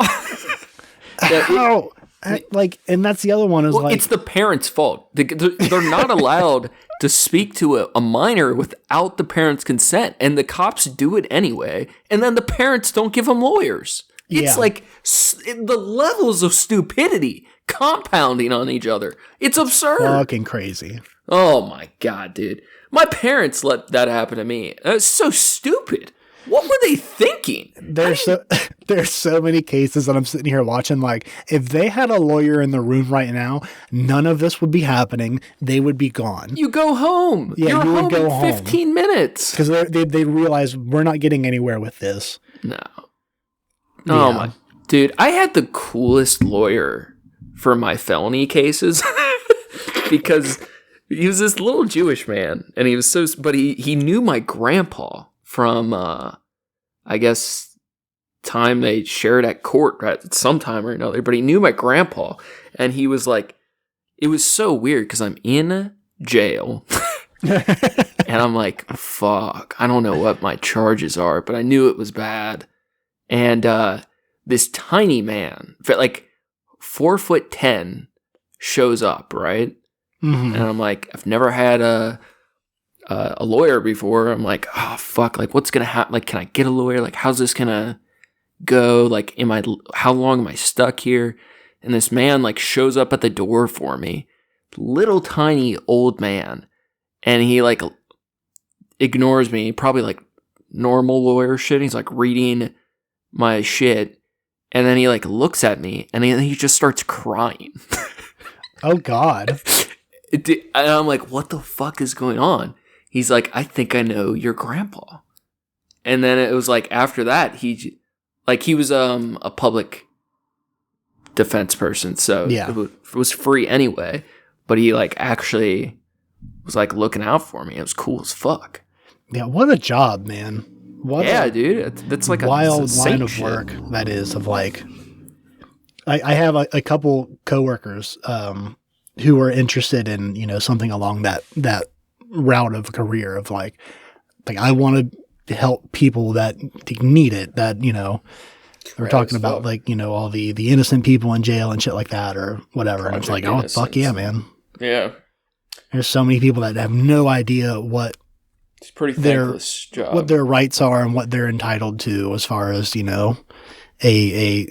How? And that's the other one is it's the parents' fault. They're not allowed to speak to a minor without the parents' consent, and the cops do it anyway, and then the parents don't give them lawyers. It's like the levels of stupidity compounding on each other. It's absurd. Fucking crazy. Oh my God, dude. My parents let that happen to me. It's so stupid. What were they thinking? There's so many cases that I'm sitting here watching. Like, if they had a lawyer in the room right now, none of this would be happening. They would be gone. You go home. Yeah, You're you would home go in home. 15 minutes. Because they realize we're not getting anywhere with this. No. Oh Yeah. my dude, I had the coolest lawyer for my felony cases because he was this little Jewish man, and he was but he knew my grandpa from I guess time they shared at court at some time or another, but he knew my grandpa, and he was like, it was so weird because I'm in jail and I'm like, fuck, I don't know what my charges are, but I knew it was bad. And this tiny man, like 4'10", shows up, right? Mm-hmm. And I'm like, I've never had a lawyer before. I'm like, oh fuck, like what's gonna happen? Like, can I get a lawyer? Like, how's this gonna go? Like, how long am I stuck here? And this man like shows up at the door for me, little tiny old man, and he like ignores me, probably like normal lawyer shit. He's like reading my shit, and then he like looks at me, and then he just starts crying. Oh God. And I'm like, what the fuck is going on? He's like, I think I know your grandpa. And then it was like after that, he was a public defense person, so it was free anyway. But he like actually was like looking out for me. It was cool as fuck. Yeah, what a job, man. Dude, that's like wild a line of work that is. Of like, I have a couple coworkers who are interested in, you know, something along that route of career of like I want to help people that need it, that, you know, we're talking about like, you know, all the innocent people in jail and shit like that or whatever. And it's like, oh, fuck yeah, man. Yeah. There's so many people that have no idea what it's a pretty thankless job, what their rights are and what they're entitled to as far as, you know, a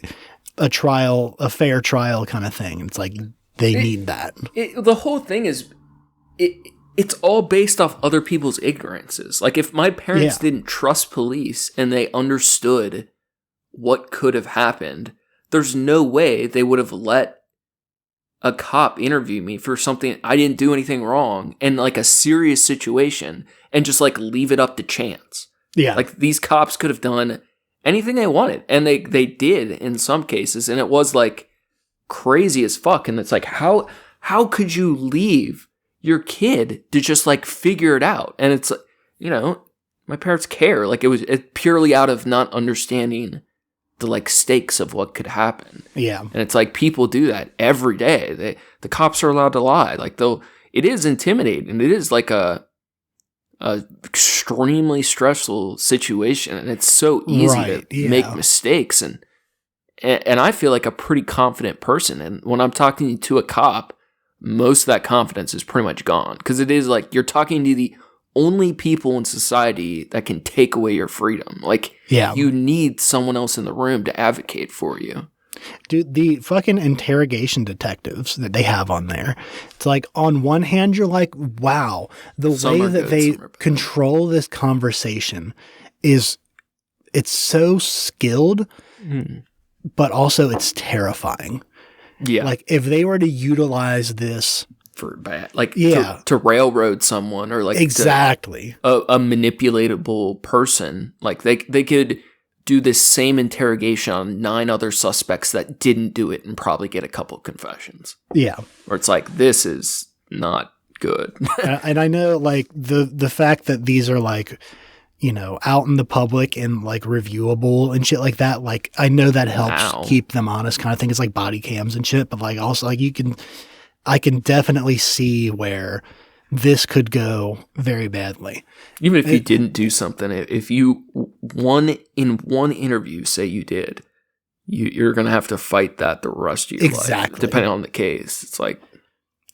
trial, a fair trial kind of thing. It's like they need that. The whole thing is it's all based off other people's ignorances. Like if my parents didn't trust police and they understood what could have happened, there's no way they would have let a cop interview me for something I didn't do anything wrong in like a serious situation and just like leave it up to chance. Yeah. Like these cops could have done anything they wanted, and they did in some cases, and it was like crazy as fuck. And it's like, how could you leave your kid to just like figure it out? And it's, you know, my parents care. Like it purely out of not understanding the like stakes of what could happen. Yeah. And it's like people do that every day. The cops are allowed to lie. Like it is intimidating. It is like a extremely stressful situation, and it's so easy to make mistakes. And I feel like a pretty confident person. And when I'm talking to a cop, most of that confidence is pretty much gone, because it is like you're talking to the only people in society that can take away your freedom. Like, you need someone else in the room to advocate for you. Dude, the fucking interrogation detectives that they have on there, it's like on one hand, you're like, wow, the way that they control this conversation it's so skilled, but also it's terrifying. Yeah. Like if they were to utilize this for bad, like to railroad someone, or like exactly a manipulatable person, like they could do this same interrogation on 9 other suspects that didn't do it and probably get a couple confessions. Yeah. Or it's like, this is not good. And I know like the fact that these are like, you know, out in the public and like reviewable and shit like that. Like I know that helps keep them honest kind of thing. It's like body cams and shit, but like also like I can definitely see where this could go very badly. Even if you didn't do something, if you in one interview say you did, you're going to have to fight that the rest of your life, depending on the case. It's like,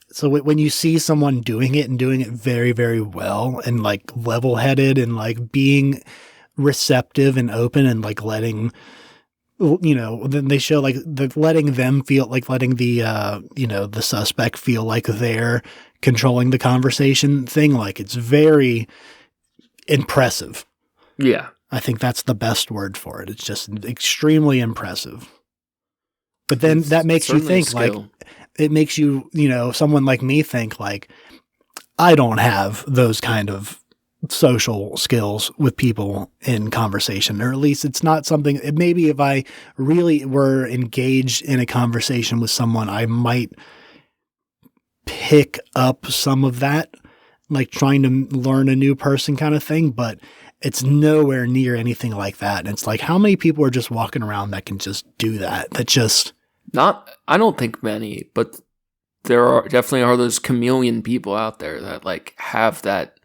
so when you see someone doing it and doing it very, very well and like level-headed and like being receptive and open and like letting, you know, then they show like letting them feel like letting the, you know, the suspect feel like they're controlling the conversation thing. Like it's very impressive. Yeah. I think that's the best word for it. It's just extremely impressive. But then that makes you think like, it makes you, you know, someone like me think like, I don't have those kind of social skills with people in conversation, or at least it's not something, maybe if I really were engaged in a conversation with someone, I might pick up some of that, like trying to learn a new person kind of thing, but it's nowhere near anything like that. And it's like, how many people are just walking around that can just do that? That just... I don't think many, but there definitely are those chameleon people out there that like have that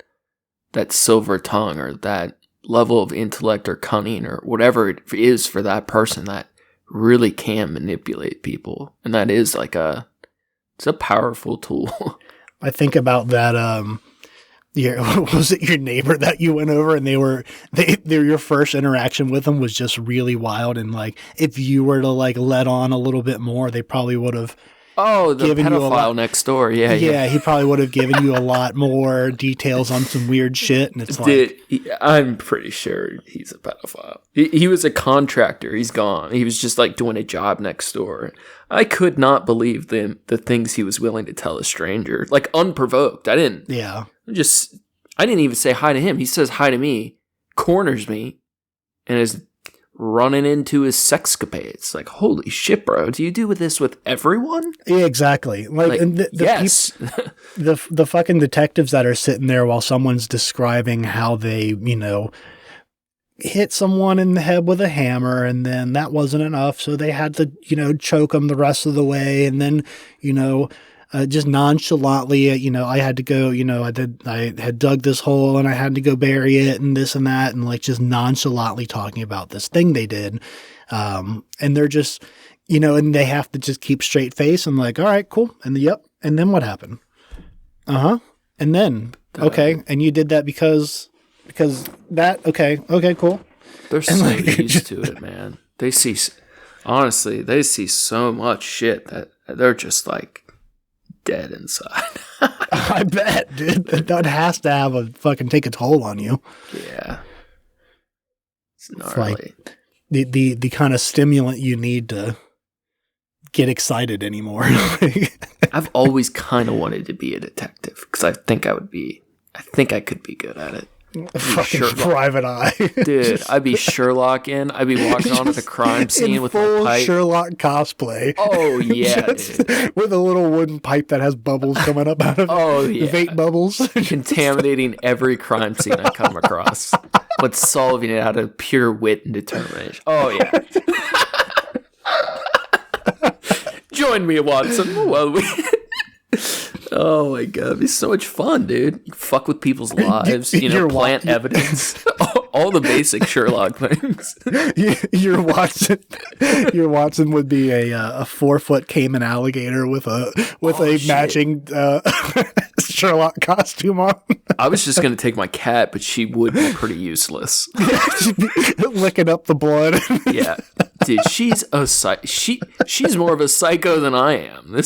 silver tongue or that level of intellect or cunning or whatever it is for that person that really can manipulate people. And that is like it's a powerful tool. I think about that, was it your neighbor that you went over and your first interaction with them was just really wild, and like if you were to like let on a little bit more, they probably would have Oh, the given you a pedophile lot. next door. Yeah, Yeah, he probably would have given you a lot more details on some weird shit. And it's like, I'm pretty sure he's a pedophile. He was a contractor. He's gone. He was just like doing a job next door. I could not believe the things he was willing to tell a stranger, like unprovoked. I didn't even say hi to him. He says hi to me, corners me, and is running into his sexcapades. Like, holy shit, bro! Do you do this with everyone? yeah, exactly. Like and yes. the fucking detectives that are sitting there while someone's describing how they, hit someone in the head with a hammer, and then that wasn't enough, so they had to, choke them the rest of the way, and then, just nonchalantly, I had to go, I had dug this hole and I had to go bury it and this and that, and like just nonchalantly talking about this thing they did. And they're just, and they have to just keep straight face and like, all right, cool. And yep. And then what happened? And then, okay. And you did that because that, okay, cool. They're so used to it, man. They see so much shit that they're just like, dead inside. I bet, dude. That has to have a fucking take a toll on you. Yeah. It's gnarly. It's like the kind of stimulant you need to get excited anymore. I've always kind of wanted to be a detective because I think I could be good at it. Fucking private eye. Dude, I'd be Sherlock in. I'd be walking onto the crime scene with full my pipe. Sherlock cosplay. Oh, yeah, dude. With a little wooden pipe that has bubbles coming up out of it. Oh, yeah. Vape bubbles. Contaminating every crime scene I come across. But solving it out of pure wit and determination. Oh, yeah. Join me, Watson. Oh my god, it'd be so much fun, dude. You fuck with people's lives, plant evidence, all the basic Sherlock things. Your Watson would be a 4-foot Cayman alligator with a matching Sherlock costume on. I was just gonna take my cat, but she would be pretty useless. Licking up the blood. Yeah, dude, she's more of a psycho than I am.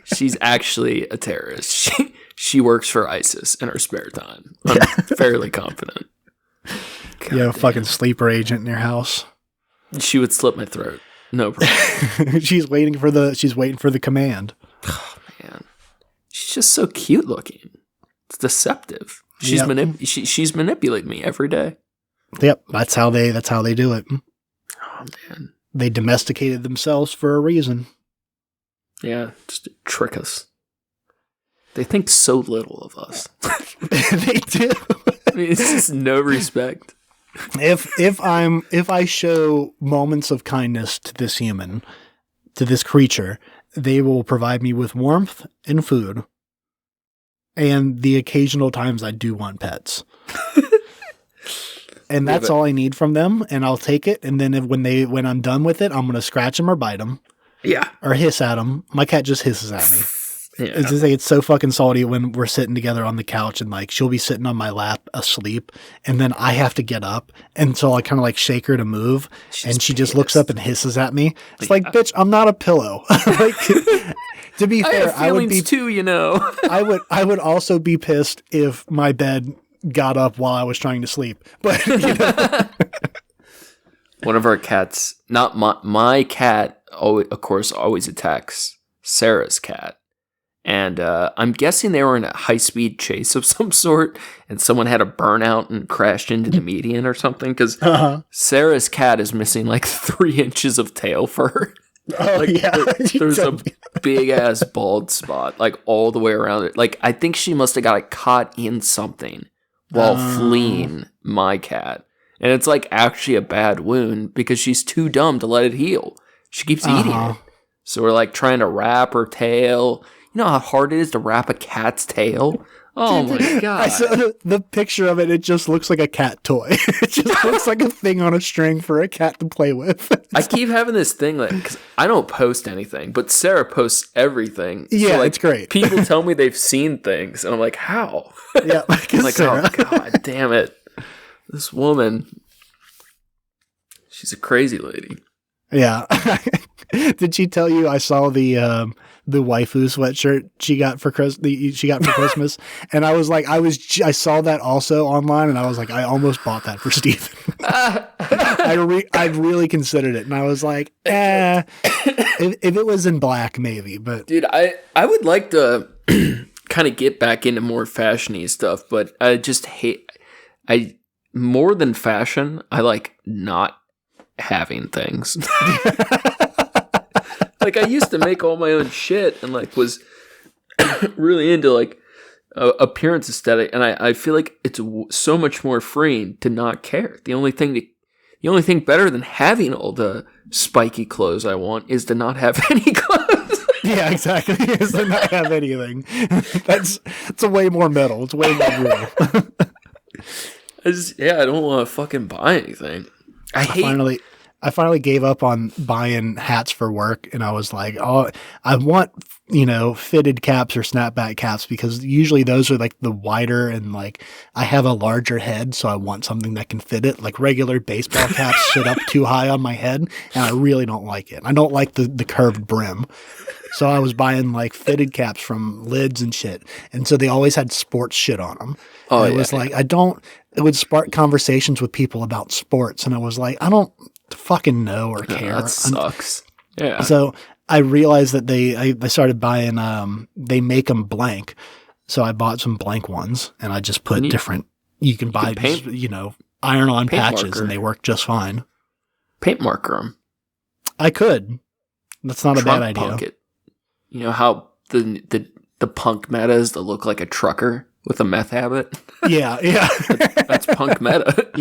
She's actually a terrorist. She works for ISIS in her spare time. I'm fairly confident. You have a fucking sleeper agent in your house. She would slit my throat. No problem. She's waiting for the command. Oh man, she's just so cute looking. It's deceptive. She's she's manipulating me every day. Yep, that's how they do it. Oh man, they domesticated themselves for a reason. Yeah, just to trick us. They think so little of us. They do. I mean, it's just no respect. If I show moments of kindness to this human, to this creature, they will provide me with warmth and food. And the occasional times I do want pets. And that's all I need from them, and I'll take it, and then when I'm done with it, I'm going to scratch them or bite them. Yeah. Or hiss at him. My cat just hisses at me. Yeah. It's so fucking salty when we're sitting together on the couch and like she'll be sitting on my lap asleep and then I have to get up. And so I kind of like shake her to move and she just looks up and hisses at me. It's like, bitch, I'm not a pillow. Like, to be fair, I would be too, I would also be pissed if my bed got up while I was trying to sleep. But one of our cats, not my cat, of course, always attacks Sarah's cat. And I'm guessing they were in a high-speed chase of some sort, and someone had a burnout and crashed into the median or something, because Sarah's cat is missing like 3 inches of tail fur. Oh, like, yeah. There's a big-ass bald spot, like, all the way around it. Like, I think she must have got caught in something while fleeing my cat. And it's, like, actually a bad wound, because she's too dumb to let it heal. She keeps eating it. So we're, like, trying to wrap her tail. You know how hard it is to wrap a cat's tail? Oh my god. I saw the picture of it. It just looks like a cat toy. It just looks like a thing on a string for a cat to play with. I keep having this thing, like, because I don't post anything, but Sarah posts everything. Yeah, so, like, it's great. People tell me they've seen things, and I'm like, how? Yeah, I'm like, Sarah. Oh god damn it. This woman, she's a crazy lady. Yeah. Did she tell you I saw the waifu sweatshirt she got for Christmas? And I was like, I saw that also online, and I was like, I almost bought that for Steven. I really considered it, and I was like, if it was in black, maybe. But dude, I would like to kind of get back into more fashion-y stuff, but I just hate more than fashion. I like not having things. Like, I used to make all my own shit and like was really into like appearance aesthetic, and I feel like it's so much more freeing to not care. The only thing better than having all the spiky clothes I want is to not have any clothes. Yeah, exactly. Is to not have anything. It's a way more metal. It's way more real. I don't want to fucking buy anything. I finally gave up on buying hats for work, and I was like, oh, I want, fitted caps or snapback caps, because usually those are like the wider, and like I have a larger head, so I want something that can fit it. Like regular baseball caps sit up too high on my head, and I really don't like it. I don't like the curved brim. So I was buying like fitted caps from Lids and shit. And so they always had sports shit on them. Oh, and it was like, it would spark conversations with people about sports. And I was like, I don't fucking know or care. That sucks. Yeah. So I realized that I started buying, they make them blank. So I bought some blank ones, and I just put you can buy, iron on patches marker. And they work just fine. Paint marker them. I could. That's not a bad idea. Punk it. You know how the punk meta is to look like a trucker with a meth habit? Yeah. That's punk meta,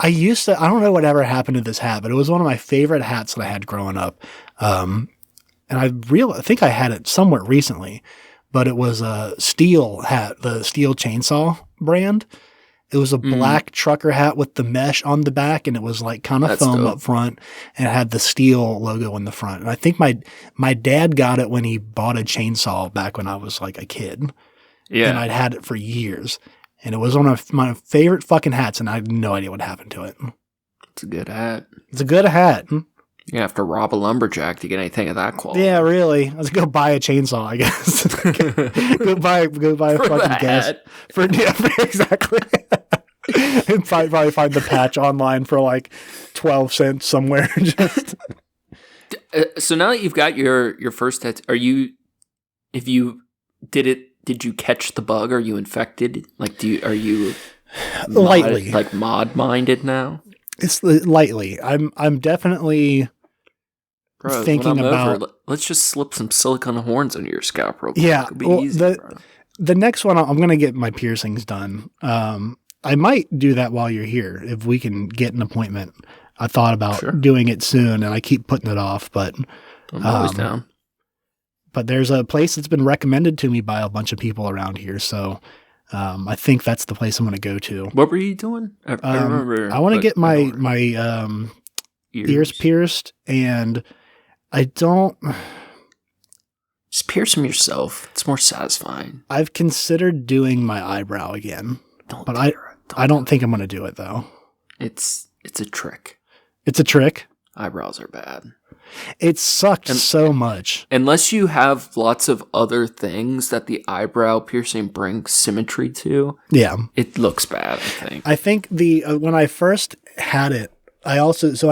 I don't know whatever happened to this hat, but it was one of my favorite hats that I had growing up. And I think I had it somewhat recently, but it was a steel hat, the Steel Chainsaw brand. It was a black trucker hat with the mesh on the back, and it was like kind of foam up front, and it had the steel logo in the front. And I think my dad got it when he bought a chainsaw back when I was like a kid. Yeah. And I'd had it for years. And it was one of my favorite fucking hats, and I had no idea what happened to it. It's a good hat. It's a good hat. You have to rob a lumberjack to get anything of that quality. Yeah, really. Let's go buy a chainsaw, I guess. go buy a fucking gas. Exactly. And probably find the patch online for like 12 cents somewhere. Just. So now that you've got your first tattoo, did you catch the bug? Are you infected? Like, are you lightly like mod minded now? It's lightly. I'm definitely thinking about. Let's just slip some silicone horns under your scalp real quick. Yeah, it'll be easy, the next one I'm gonna get my piercings done. I might do that while you're here if we can get an appointment. I thought about doing it soon, and I keep putting it off. But I'm always down. But there's a place that's been recommended to me by a bunch of people around here, so I think that's the place I'm going to go to. What were you doing? I remember. I want to get my ears pierced, and I don't. Just pierce them yourself. It's more satisfying. I've considered doing my eyebrow again, I don't think I'm going to do it though. It's a trick. It's a trick. Eyebrows are bad. It sucked so much. Unless you have lots of other things that the eyebrow piercing brings symmetry to. Yeah. It looks bad, I think. I think when I first had it, I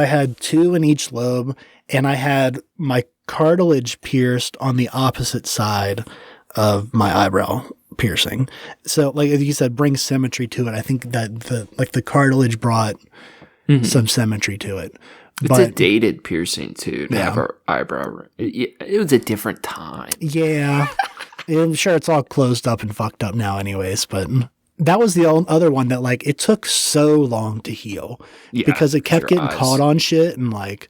had 2 in each lobe, and I had my cartilage pierced on the opposite side of my eyebrow piercing. So like you said, bring symmetry to it. I think that the cartilage brought some symmetry to it. It's a dated piercing too, to have our eyebrow. It was a different time. Yeah. I'm sure it's all closed up and fucked up now anyways, but that was the other one that like it took so long to heal because it kept getting caught on shit and like.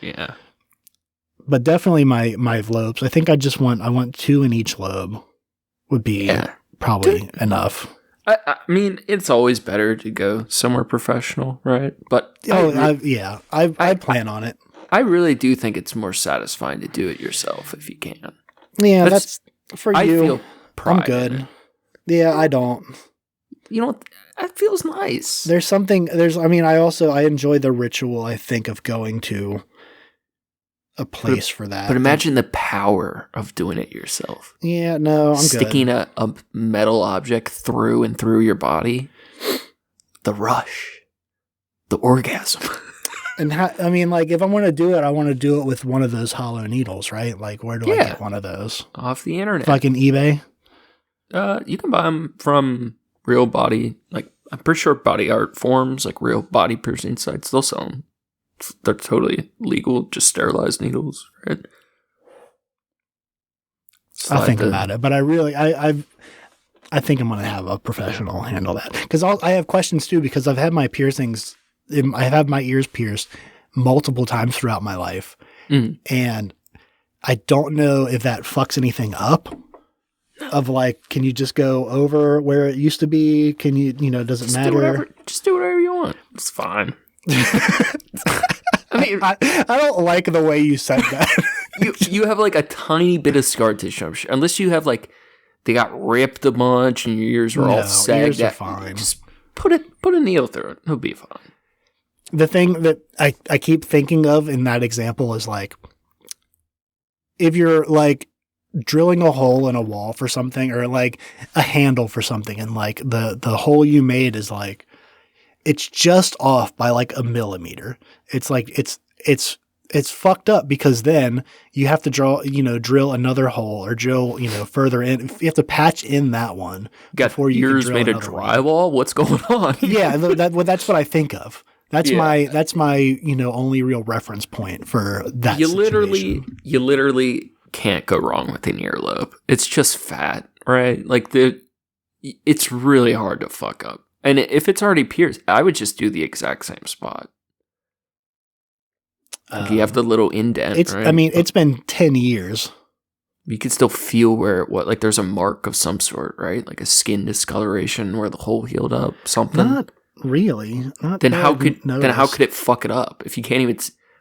Yeah. But definitely my lobes. I think I want 2 in each lobe would be probably enough. I mean, it's always better to go somewhere professional, right? But I plan on it. I really do think it's more satisfying to do it yourself if you can. Yeah, that's for you. I feel pride. I'm good. Yeah, I don't. You know, that feels nice. I enjoy the ritual, I think, of going to a place for that. But imagine the power of doing it yourself. Yeah, no, I'm Sticking good. a metal object through and through your body. The rush. The orgasm. And I mean, like, if I want to do it, I want to do it with one of those hollow needles, right? Like, where do I get one of those? Off the internet. Fucking eBay? You can buy them from real body, like, I'm pretty sure body art forums, like real body piercing sites, they'll sell them. They're totally legal, just sterilized needles, right? I'll think about it, but I really, I think I'm going to have a professional handle that. Because I have questions too, because I've had my piercings, I've had my ears pierced multiple times throughout my life. And I don't know if that fucks anything up. Of like, can you just go over where it used to be? Can you, does it matter? Just do whatever you want. It's fine. I mean, I don't like the way you said that. you have like a tiny bit of scar tissue, I'm sure. Unless you have like, they got ripped a bunch and your ears were all sagged. Ears are fine. Just put a needle through it. It'll be fine. The thing that I keep thinking of in that example is like, if you're like, drilling a hole in a wall for something or like a handle for something and like the hole you made is like it's just off by like a millimeter. It's like it's fucked up because then you have to drill another hole or drill further in. You have to patch in that one before you can drill made of drywall. What's going on? Yeah, that's what I think of. That's my only real reference point for that. You literally can't go wrong with an earlobe. It's just fat, right? Like it's really hard to fuck up. And if it's already pierced, I would just do the exact same spot. Like you have the little indent, right? I mean, it's been 10 years. You can still feel like there's a mark of some sort, right? Like a skin discoloration where the hole healed up, something. Not really. Then how could it fuck it up if you can't even?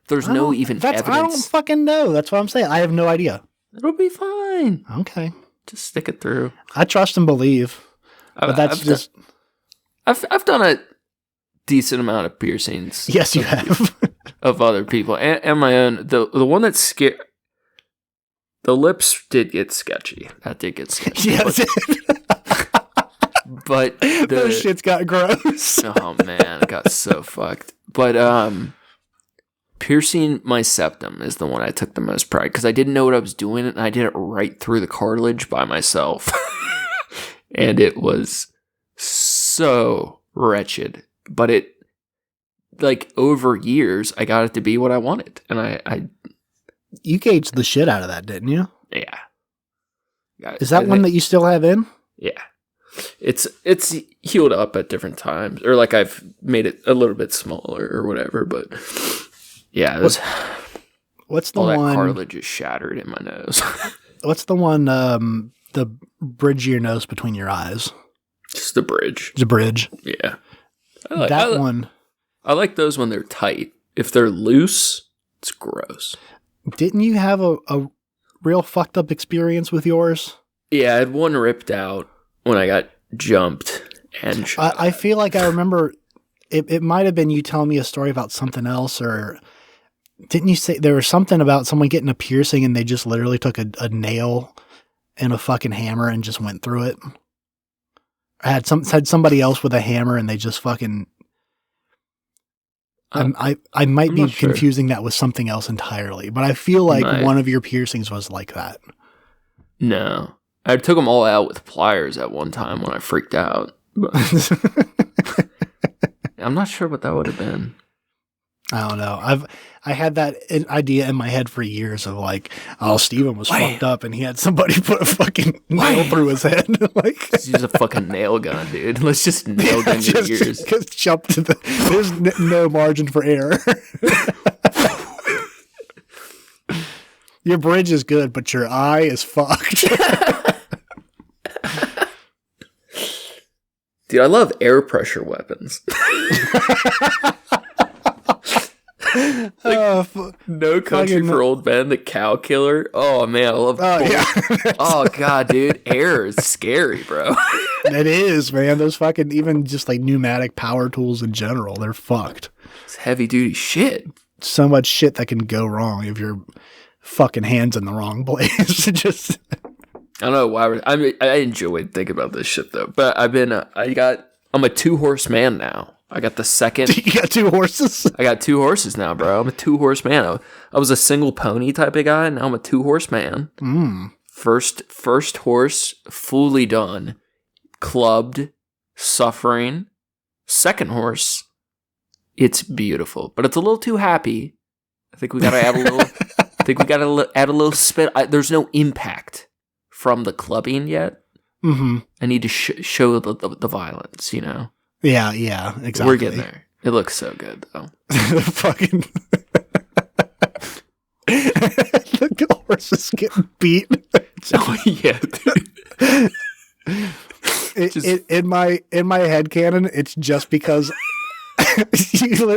There's no even evidence. I don't fucking know. That's what I'm saying. I have no idea. It'll be fine. Okay. Just stick it through. I trust and believe. But that's I've done a decent amount of piercings. Yes, you have. Of other people and my own. The one that's scared. The lips did get sketchy. That did get sketchy. Yes. But those shits got gross. Oh man, it got so fucked. But piercing my septum is the one I took the most pride because I didn't know what I was doing and I did it right through the cartilage by myself. And it was so wretched. But it, like, over years, I got it to be what I wanted. And I You gauged the shit out of that, didn't you? Yeah. Is that one that you still have in? Yeah. It's healed up at different times. Or, like, I've made it a little bit smaller or whatever, but... Yeah, what's the all one? That cartilage is shattered in my nose. What's the one? The bridge of your nose between your eyes. Just the bridge. The bridge. Yeah, one. I like those when they're tight. If they're loose, it's gross. Didn't you have a real fucked up experience with yours? Yeah, I had one ripped out when I got jumped and shot. I feel like I remember. It might have been you telling me a story about something else, or didn't you say there was something about someone getting a piercing and they just literally took a nail and a fucking hammer and just went through it? I had somebody else with a hammer and they just fucking. I might be confusing that with something else entirely, but I feel like one of your piercings was like that. No, I took them all out with pliers at one time when I freaked out. I'm not sure what that would have been. I don't know. I had that idea in my head for years of like, oh, Steven was fucked up and he had somebody put a fucking nail through his head. Like, just use a fucking nail gun, dude. Let's just nail gun your ears. Just jump to there's no margin for error. Your bridge is good, but your eye is fucked. Dude, I love air pressure weapons. No Country for Old Men, the cow killer. Oh man, I love. Oh god, dude, air is scary, bro. It is, man. Those fucking even just like pneumatic power tools in general, they're fucked. It's heavy duty shit. so much shit that can go wrong if your fucking hand's in the wrong place. Just I don't know why. I enjoy thinking about this shit though. But I'm a 2-horse man now. I got the second. You got 2 horses? I got 2 horses now, bro. I'm a 2-horse man. I was a single pony type of guy. Now I'm a 2-horse man. First horse, fully done. Clubbed, suffering. Second horse, it's beautiful. But it's a little too happy. I think we gotta add a little. I think we gotta add a little spit. There's no impact from the clubbing yet. Mm-hmm. I need to show the violence, you know? Yeah, exactly. We're getting there. It looks so good, though. Fucking... the horses getting beat. Oh, yeah, dude. In my headcanon, it's just because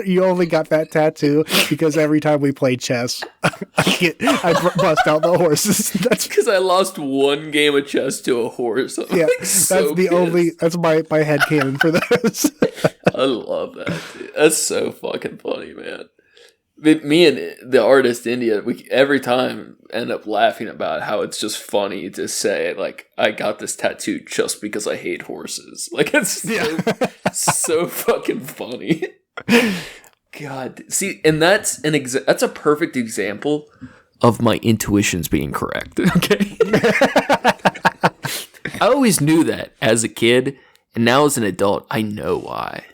you only got that tattoo because every time we play chess, I bust out the horses. That's because I lost one game of chess to a horse. Yeah, that's my headcanon for those. I love that, dude. That's so fucking funny, man. Me and the artist India, we every time end up laughing about how it's just funny to say, like, I got this tattoo just because I hate horses. Like, it's so fucking funny. God, see, and that's that's a perfect example of my intuitions being correct. Okay, I always knew that as a kid, and now as an adult, I know why.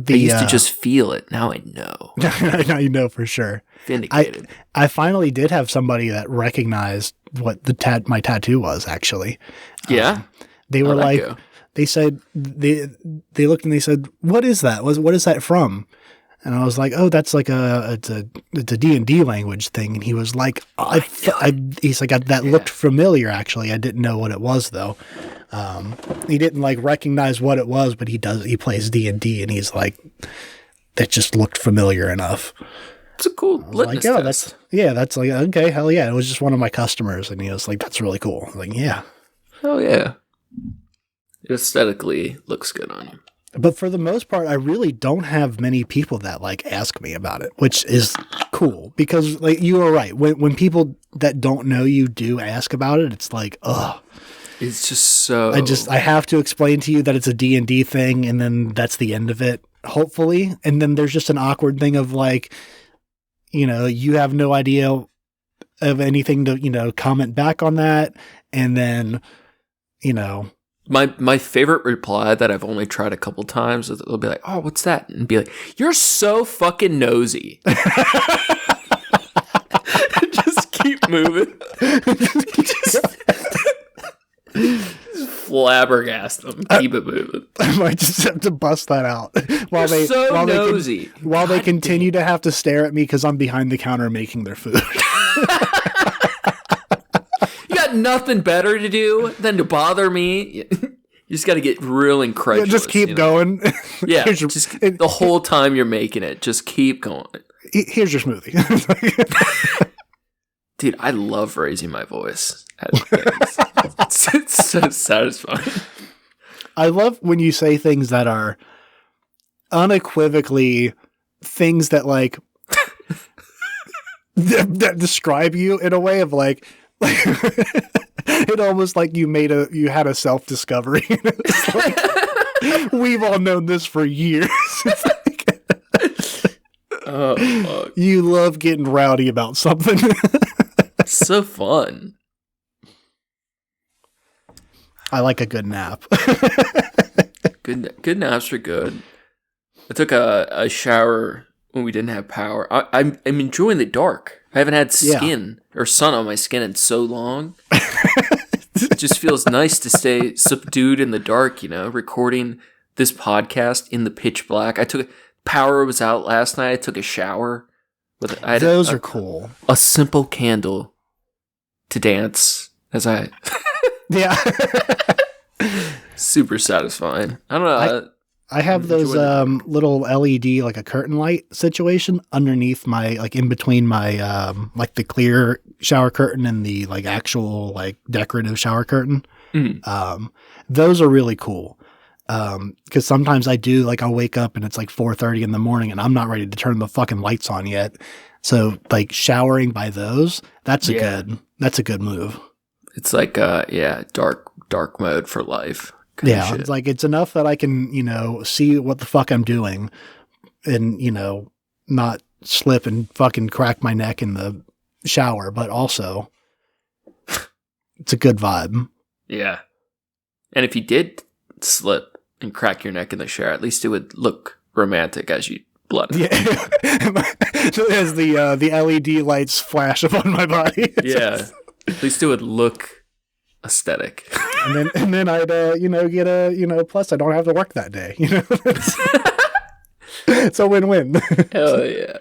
I used to just feel it. Now I know. Now you know for sure. Vindicated. I finally did have somebody that recognized what my tattoo was, actually. Yeah? They were like, they said, they looked and they said, what is that? What is that from? And I was like, oh, that's like it's a D&D language thing. And he was like, he's like, that looked familiar, actually. I didn't know what it was, though. He didn't like recognize what it was, but he plays D&D, and he's like, that just looked familiar enough. It's a cool litmus test. That's like, okay, hell yeah. It was just one of my customers, and he was like, that's really cool. I was like, yeah. Oh yeah. It aesthetically looks good on you. But for the most part, I really don't have many people that like ask me about it, which is cool because like you are right. When people that don't know you do ask about it, it's like, ugh. It's just so... I have to explain to you that it's a D&D thing, and then that's the end of it, hopefully. And then there's just an awkward thing of like, you know, you have no idea of anything to, you know, comment back on that. And then, you know... My favorite reply that I've only tried a couple times is they'll be like, oh, what's that? And be like, you're so fucking nosy. Just keep moving. Just flabbergast them. Keep it moving. I might just have to bust that out while nosy. They continue to have to stare at me because I'm behind the counter making their food. You got nothing better to do than to bother me. You just got to get real incredulous. Just keep going. Yeah, the whole time you're making it, just keep going. Here's your smoothie. Dude, I love raising my voice at things. It's so satisfying. I love when you say things that are unequivocally things that like that describe you in a way of like it almost like you had a self-discovery. Like, we've all known this for years. Oh, fuck. You love getting rowdy about something. It's so fun. I like a good nap. Good naps are good. I took a shower when we didn't have power. I'm enjoying the dark. I haven't had skin or sun on my skin in so long. It just feels nice to stay subdued in the dark, you know, recording this podcast in the pitch black. Power was out last night. I took a shower. Those are cool. A simple candle to dance as I... Yeah. Super satisfying. I don't know. I have those little LED, like a curtain light situation underneath my, like in between my, like the clear shower curtain and the like actual like decorative shower curtain. Mm. Those are really cool. Because sometimes I do, like, I'll wake up and it's like 4:30 in the morning and I'm not ready to turn the fucking lights on yet. So like showering by those, that's a good move. It's like dark mode for life. Yeah, it's like it's enough that I can, see what the fuck I'm doing and, not slip and fucking crack my neck in the shower, but also it's a good vibe. Yeah. And if you did slip and crack your neck in the shower, at least it would look romantic as you blood. Yeah. So as the LED lights flash upon my body. Yeah. At least it would look aesthetic. And then I'd get a plus I don't have to work that day. It's a win-win. Hell yeah.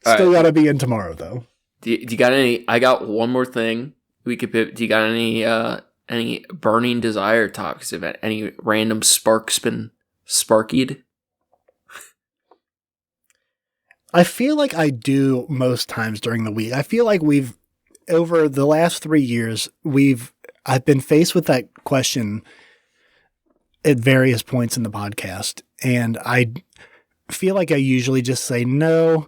Still gotta be in tomorrow though. Do you got any? I got one more thing we could. Do you got any burning desire topics? Have any random sparks been sparkied? I feel like I do most times during the week. I feel like we've over the last 3 years I've been faced with that question at various points in the podcast, and I feel like I usually just say no.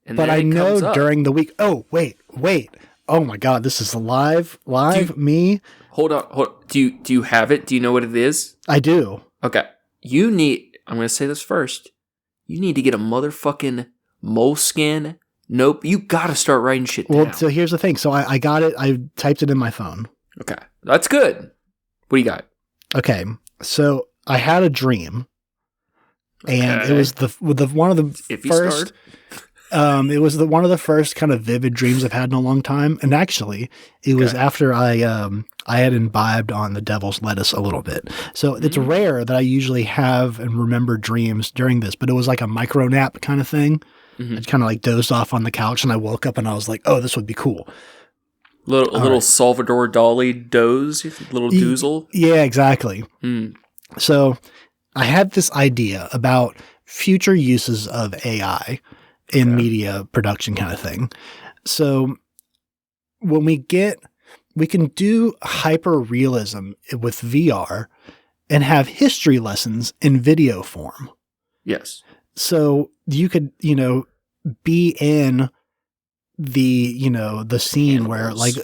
But I know during the week. Oh, wait. Oh my God, this is live. Me. Hold on. Do you have it? Do you know what it is? I do. Okay. I'm going to say this first. You need to get a motherfucking Moleskin. Nope. You got to start writing shit down. Well, so here's the thing. So I got it. I typed it in my phone. Okay. That's good. What do you got? Okay. So I had a dream. And it was one of the first. It was one of the first kind of vivid dreams I've had in a long time. And actually, it was after I had imbibed on the devil's lettuce a little bit. So it's rare that I usually have and remember dreams during this, but it was like a micro nap kind of thing. Mm-hmm. I kind of like dozed off on the couch and I woke up and I was like, oh, this would be cool. Little Salvador Dali doze, little doozle. Yeah, exactly. So I had this idea about future uses of AI in media production kind of thing. So when we can do hyper realism with VR and have history lessons in video form. Yes. So you could, be in the scene where like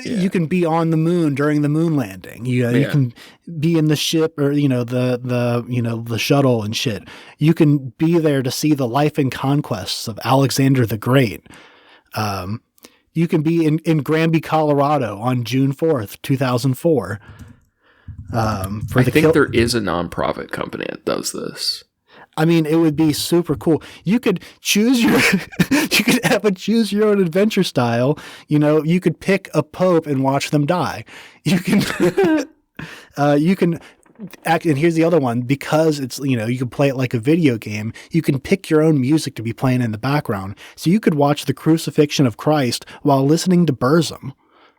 you can be on the moon during the moon landing. You can be in the ship or the shuttle and shit. You can be there to see the life and conquests of Alexander the Great. You can be in Granby, Colorado on June 4th, 2004. I think there is a nonprofit company that does this. I mean, it would be super cool. You could choose you could have a choose your own adventure style. You could pick a pope and watch them die. You can, you can act. And here's the other one, because it's, you can play it like a video game. You can pick your own music to be playing in the background. So you could watch the crucifixion of Christ while listening to Burzum.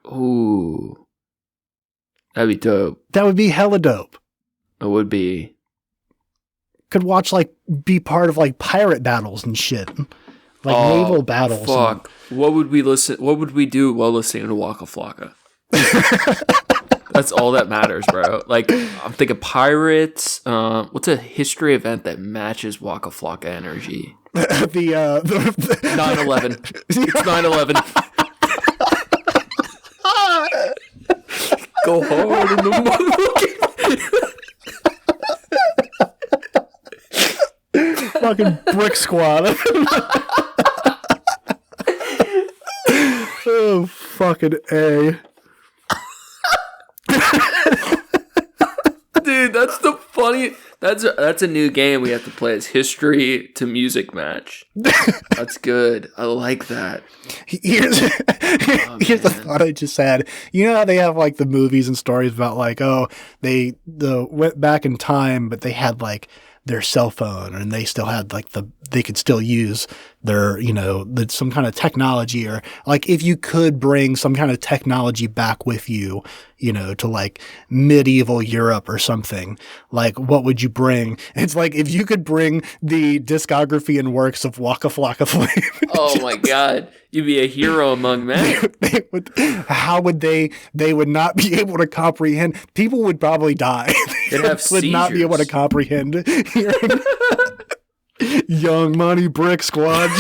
Ooh, that'd be dope. That would be hella dope. It would be. Could watch, be part of, pirate battles and shit. Naval battles. Fuck. What would we do while listening to Waka Flocka? That's all that matters, bro. I'm thinking pirates. What's a history event that matches Waka Flocka energy? the 9/11. It's 9/11. Go hard in the motherfucking... Fucking brick squad. Oh, fucking A. Dude, that's the funny. That's a new game we have to play. It's history to music match. That's good. I like that. Here's the thought I just had. You know how they have the movies and stories about they went back in time, but they had their cell phone and they still had they could still use their, some kind of technology, or if you could bring some kind of technology back with you, to medieval Europe or something, what would you bring? It's if you could bring the discography and works of Waka Flocka Flame. Oh my God. You'd be a hero among men. How would they would not be able to comprehend. People would probably die. They'd have would not be able to seizures. comprehend hearing Young Money Brick Squad.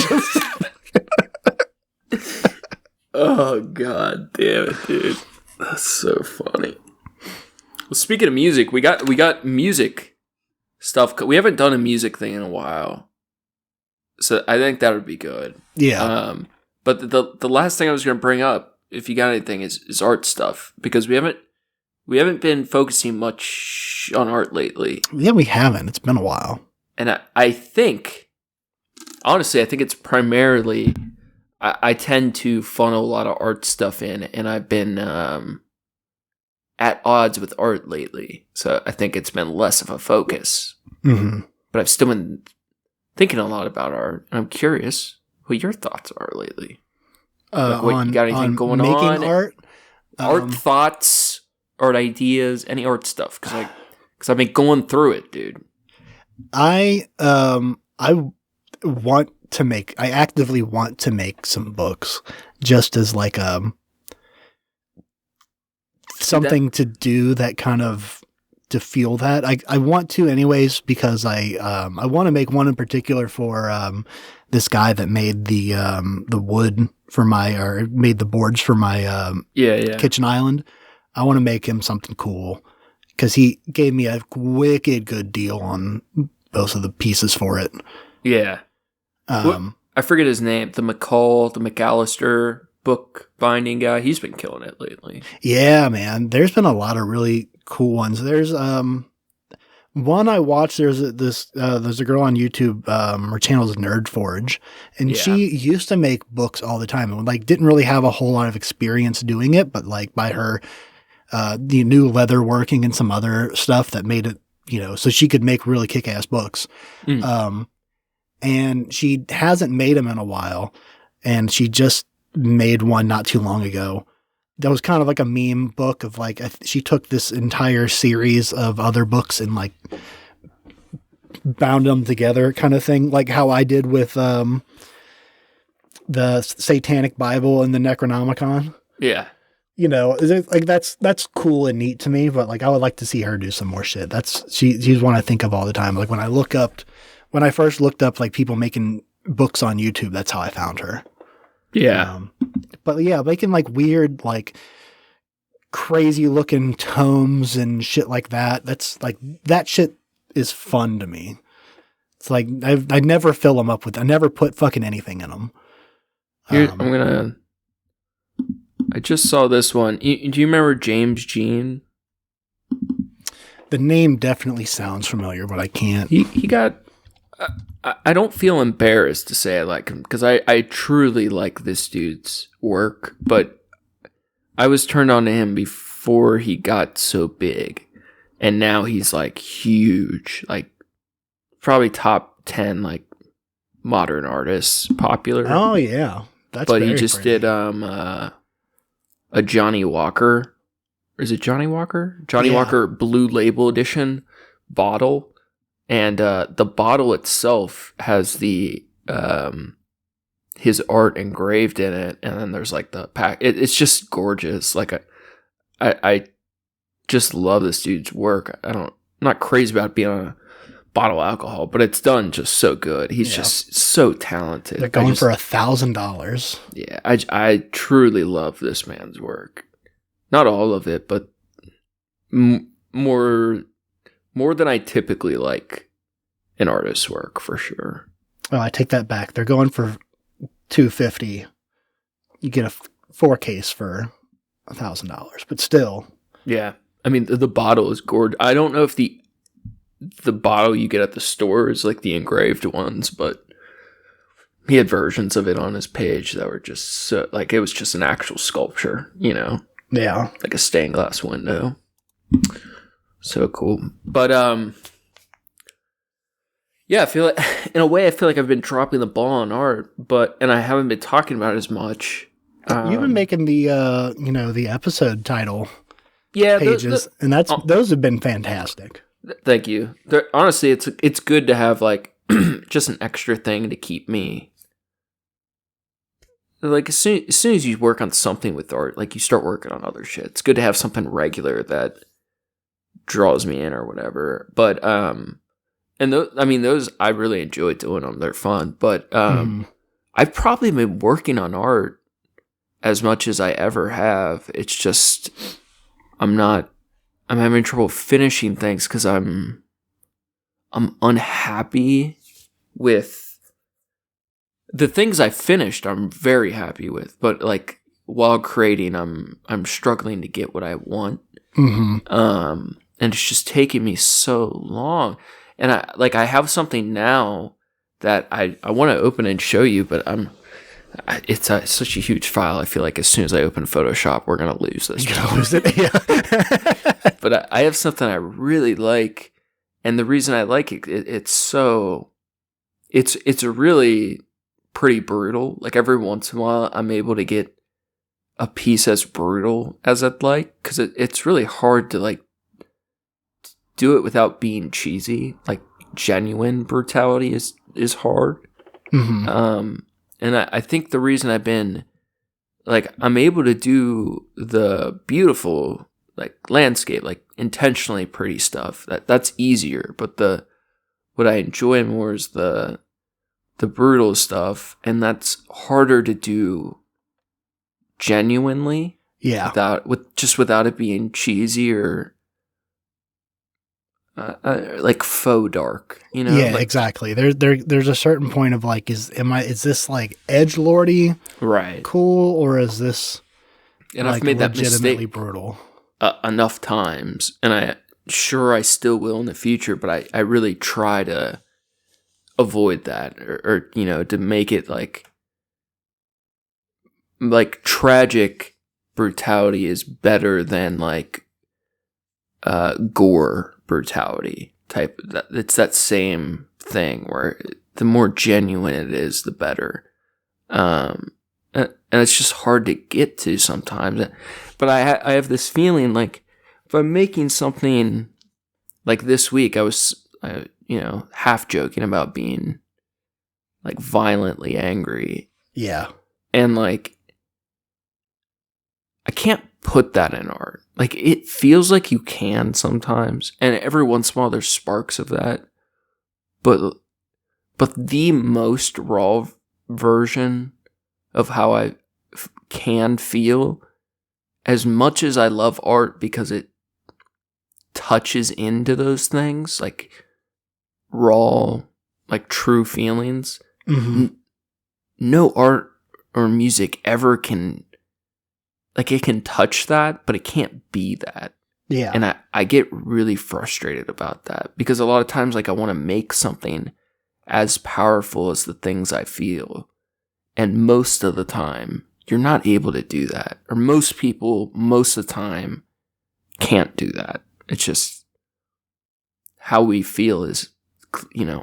Oh god damn it, dude. That's so funny. Well, speaking of music, we got music stuff. We haven't done a music thing in a while, so I think that would be good. Yeah. But the last thing I was going to bring up, if you got anything, is art stuff, because we haven't been focusing much on art lately. Yeah, we haven't. It's been a while. And I think, honestly, I think it's primarily, I tend to funnel a lot of art stuff in, and I've been at odds with art lately. So I think it's been less of a focus. Mm-hmm. But I've still been thinking a lot about art. And I'm curious what your thoughts are lately. Like, you got anything going making on? Art? Art thoughts, art ideas, any art stuff? Because I've been going through it, dude. I actively want to make some books, just as like something to do that kind of to feel that. I want to anyways, because I want to make one in particular for this guy that made the wood for made the boards for my kitchen island. I want to make him something cool, because he gave me a wicked good deal on both of the pieces for it. Yeah. I forget his name. The McAllister book binding guy. He's been killing it lately. Yeah, man. There's been a lot of really cool ones. There's one I watched. There's a girl on YouTube. Her channel is Nerd Forge, and she used to make books all the time, and like didn't really have a whole lot of experience doing it, but like by her the new leather working and some other stuff that made it, so she could make really kick-ass books. And she hasn't made them in a while, and she just made one not too long ago. That was kind of like a meme book of like, she took this entire series of other books and like bound them together kind of thing. Like how I did with the Satanic Bible and the Necronomicon. Yeah. Like that's cool and neat to me, but like I would like to see her do some more shit. She's one I think of all the time. Like when I first looked up like people making books on YouTube, that's how I found her. Yeah. But yeah, making like weird, like crazy looking tomes and shit like that. That's like, that shit is fun to me. It's like, I never fill them up I never put fucking anything in them. I just saw this one. Do you remember James Jean? The name definitely sounds familiar, but I can't. He got... I don't feel embarrassed to say I like him, because I truly like this dude's work, but I was turned on to him before he got so big, and now he's like huge, like probably top 10 like modern artists popular. Oh yeah, but he just did a Johnny Walker. Is it Johnny Walker? Johnny Walker Blue Label Edition bottle. And the bottle itself has the his art engraved in it, and then there's like the pack. It's just gorgeous. Like I just love this dude's work. I'm not crazy about being on a bottle of alcohol, but it's done just so good. He's just so talented. They're going for $1,000. Yeah, I truly love this man's work. Not all of it, but more than I typically like an artist's work, for sure. Oh, I take that back. They're going for $250. You get a 4-case for $1,000, but still. Yeah, I mean the bottle is gorgeous. I don't know if the bottle you get at the store is like the engraved ones, but he had versions of it on his page that were just so, like, it was just an actual sculpture, Yeah, like a stained glass window. So cool. But yeah, I feel like in a way I've been dropping the ball on art, and I haven't been talking about it as much. You've been making the the episode title pages, and those have been fantastic. Thank you. Honestly, it's good to have like just an extra thing to keep me. Like as soon as you work on something with art, like you start working on other shit. It's good to have something regular draws me in or whatever. But and those I really enjoy doing them. They're fun. But I've probably been working on art as much as I ever have. It's just I'm having trouble finishing things because I'm unhappy with the things I finished. I'm very happy with, but like while creating, I'm struggling to get what I want. And it's just taking me so long. And I have something now that I want to open and show you, but it's such a huge file. I feel like as soon as I open Photoshop, we're gonna lose this. You're gonna lose it, yeah. But I have something I really like, and the reason I like it, it's really pretty brutal. Like every once in a while, I'm able to get a piece as brutal as I'd like, because it's really hard to like do it without being cheesy. Like genuine brutality is hard. And I think the reason I've been like I'm able to do the beautiful like landscape, like intentionally pretty stuff, that's easier. But what I enjoy more is the brutal stuff, and that's harder to do genuinely. Yeah. Without it being cheesy or like faux dark, you know? Yeah, like, exactly. There's a certain point of like, is this like edgelordy, right? Cool, or is this? And like I've made that legitimately mistake brutal enough times, and I still will in the future. But I really try to avoid that, or you know, to make it like tragic brutality is better than like gore brutality type. It's that same thing where the more genuine it is, the better. And it's just hard to get to sometimes. But I have this feeling like if I'm making something like this week, I was half joking about being like violently angry. Yeah. And like I can't put that in art. Like it feels like you can sometimes, and every once in a while there's sparks of that. But the most raw version of how I can feel, as much as I love art because it touches into those things, like raw, like true feelings. No art or music ever can. Like, it can touch that, but it can't be that. Yeah. And I get really frustrated about that. Because a lot of times, like, I want to make something as powerful as the things I feel. And most of the time, you're not able to do that. Or most people, most of the time, can't do that. It's just how we feel is,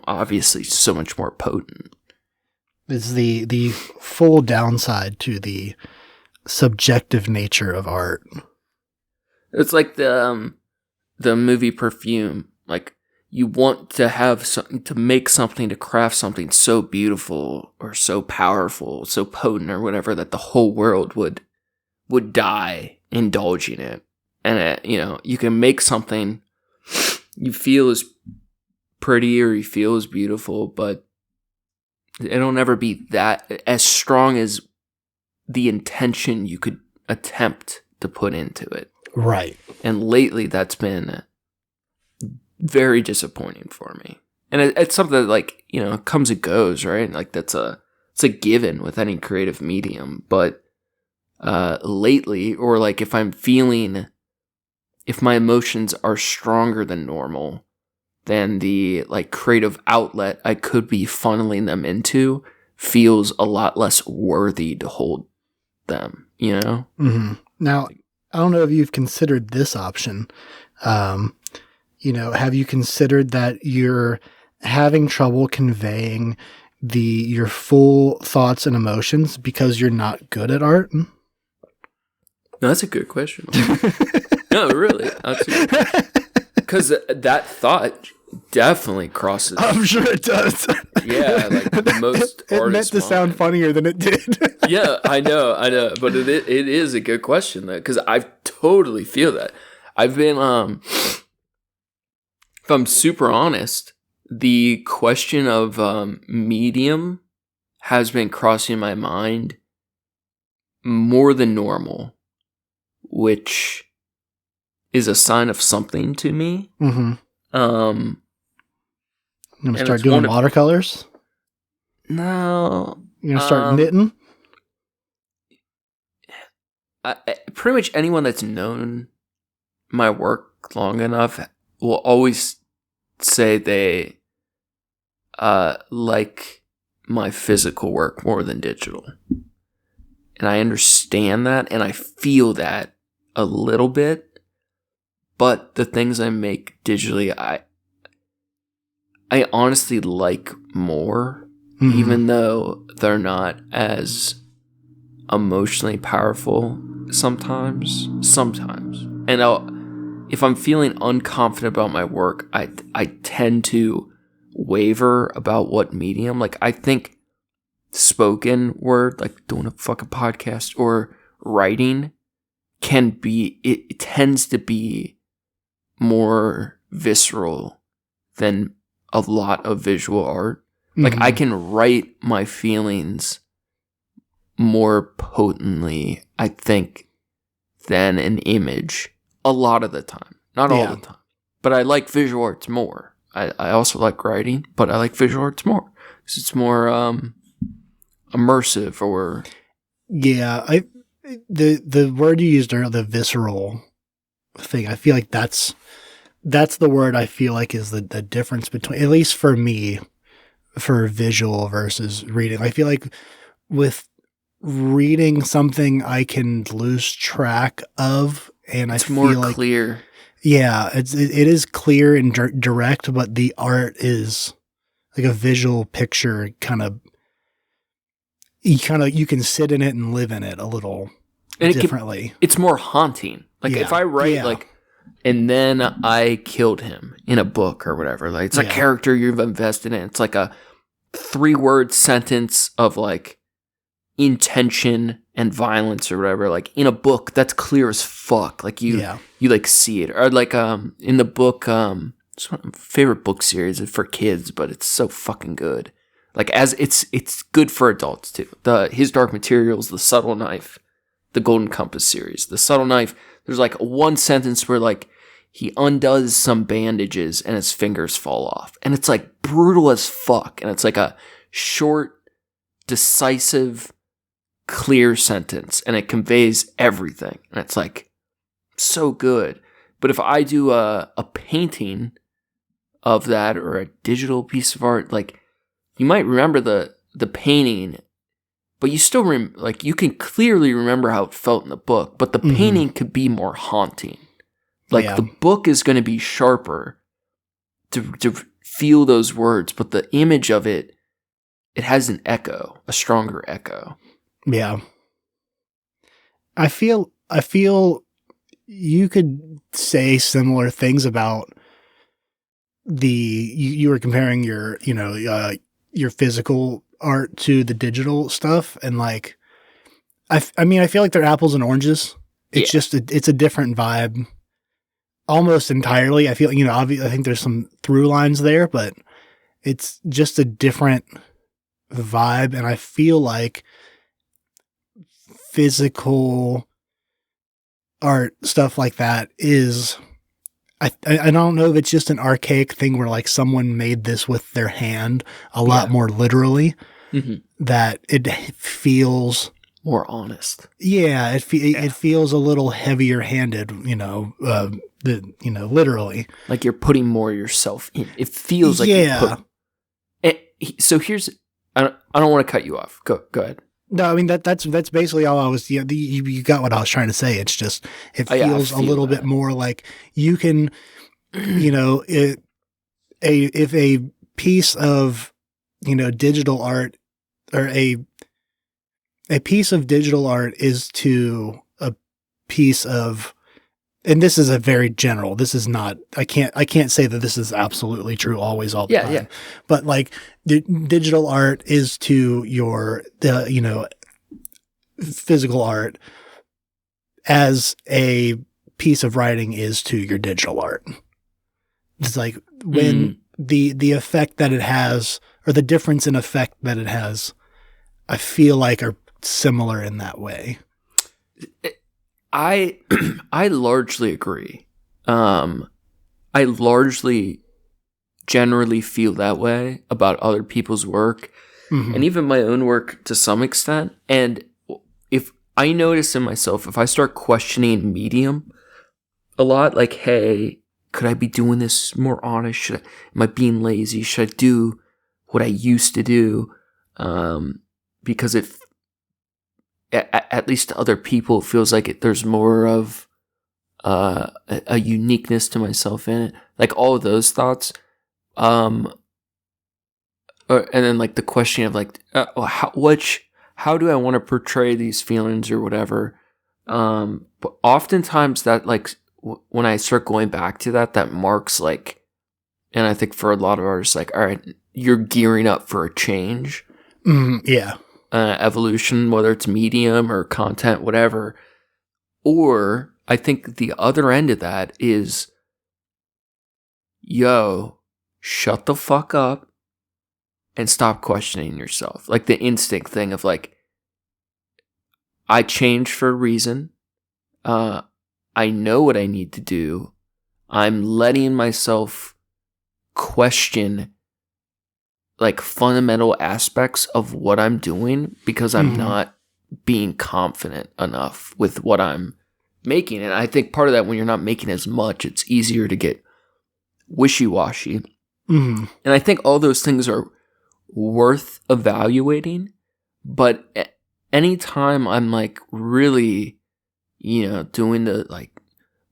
obviously so much more potent. It's the full downside to the subjective nature of art. It's like the movie Perfume. Like you want to have something, to make something, to craft something so beautiful or so powerful, so potent or whatever that the whole world would die indulging it. And you can make something you feel is pretty or you feel is beautiful, but it'll never be that as strong as the intention you could attempt to put into it. Right. And lately that's been very disappointing for me. And it's something that, like, comes and goes, right? Like it's a given with any creative medium. But lately, or like if my emotions are stronger than normal, then the like creative outlet I could be funneling them into feels a lot less worthy to hold them, Mm-hmm. Now, I don't know if you've considered this option. Have you considered that you're having trouble conveying your full thoughts and emotions because you're not good at art? No, that's a good question. No, really. Because that thought definitely crosses. I'm sure it does. Yeah, like most artists. It meant to sound funnier than it did. Yeah, I know. But it is a good question, though, because I totally feel that. I've been, If I'm super honest, the question of medium has been crossing my mind more than normal, which is a sign of something to me. Mm-hmm. Um, You gonna start doing watercolors? No. You gonna start knitting? Pretty much anyone that's known my work long enough will always say they like my physical work more than digital. And I understand that, and I feel that a little bit. But the things I make digitally, I honestly like more, even though they're not as emotionally powerful sometimes. And if I'm feeling unconfident about my work, I tend to waver about what medium. Like, I think spoken word, like doing a fucking podcast or writing, it tends to be more visceral than a lot of visual art. Like, I can write my feelings more potently, I think, than an image a lot of the time. Not all the time. But I like visual arts more. I also like writing, but I like visual arts more. Because it's more immersive or... Yeah, the word you used earlier, the visceral thing, I feel like that's the word I feel like is the difference between, at least for me, for visual versus reading. I feel like with reading something I can lose track of, and it's more like, clear. Yeah, it is clear and direct, but the art is like a visual picture. You can sit in it and live in it a little differently. It's more haunting. Like, if I write like, and then I killed him in a book or whatever, like, it's a character you've invested in. It's like a 3-word sentence of like intention and violence or whatever. Like, in a book, that's clear as fuck. Like, you like see it. Or like in the book, it's one of my favorite book series for kids, but it's so fucking good. Like, as it's good for adults too. His Dark Materials, The Subtle Knife, the Golden Compass series. The Subtle Knife, there's like one sentence where like he undoes some bandages and his fingers fall off. And it's like brutal as fuck. And it's like a short, decisive, clear sentence. And it conveys everything. And it's like so good. But if I do a painting of that or a digital piece of art, like, you might remember the painting, but you still you can clearly remember how it felt in the book, but the painting could be more haunting. Like, the book is going to be sharper to feel those words, but the image of it has an echo, a stronger echo. Yeah. I feel you could say similar things about you were comparing your physical art to the digital stuff, and like, I mean, I feel like they're apples and oranges. It's just it's a different vibe, almost entirely. I feel, obviously, I think there's some through lines there, but it's just a different vibe, and I feel like physical art stuff like that is. I don't know if it's just an archaic thing where like someone made this with their hand a lot more literally, that it feels more honest. Yeah, it feels a little heavier handed, literally. Like you're putting more yourself in. It feels like you put. So here's, I don't want to cut you off. Go ahead. No, I mean that's basically all I was. You got what I was trying to say. It's just it feels a little bit more like you can, if a piece of digital art or a piece of digital art is to a piece of, and this is a very general. This is not. I can't say that this is absolutely true always all the time. Yeah. But like the digital art is to your physical art as a piece of writing is to your digital art. It's like when the effect that it has, or the difference in effect that it has, I feel like are similar in that way. I largely agree. I largely generally feel that way about other people's work, and even my own work to some extent. And if I notice in myself, if I start questioning medium a lot, like, hey, could I be doing this more honest? Am I being lazy? Should I do what I used to do? Because at least to other people, it feels like there's more of a uniqueness to myself in it. Like all of those thoughts. And then like the question of like, how do I want to portray these feelings or whatever? But oftentimes that like, when I start going back to that marks like, and I think for a lot of artists, like, all right, you're gearing up for a change. Yeah. Evolution, whether it's medium or content, whatever. Or I think the other end of that is, yo, shut the fuck up and stop questioning yourself. Like the instinct thing of like, I changed for a reason. I know what I need to do. I'm letting myself question like fundamental aspects of what I'm doing because I'm not being confident enough with what I'm making. And I think part of that, when you're not making as much, it's easier to get wishy-washy. And I think all those things are worth evaluating. But anytime I'm like really, doing the like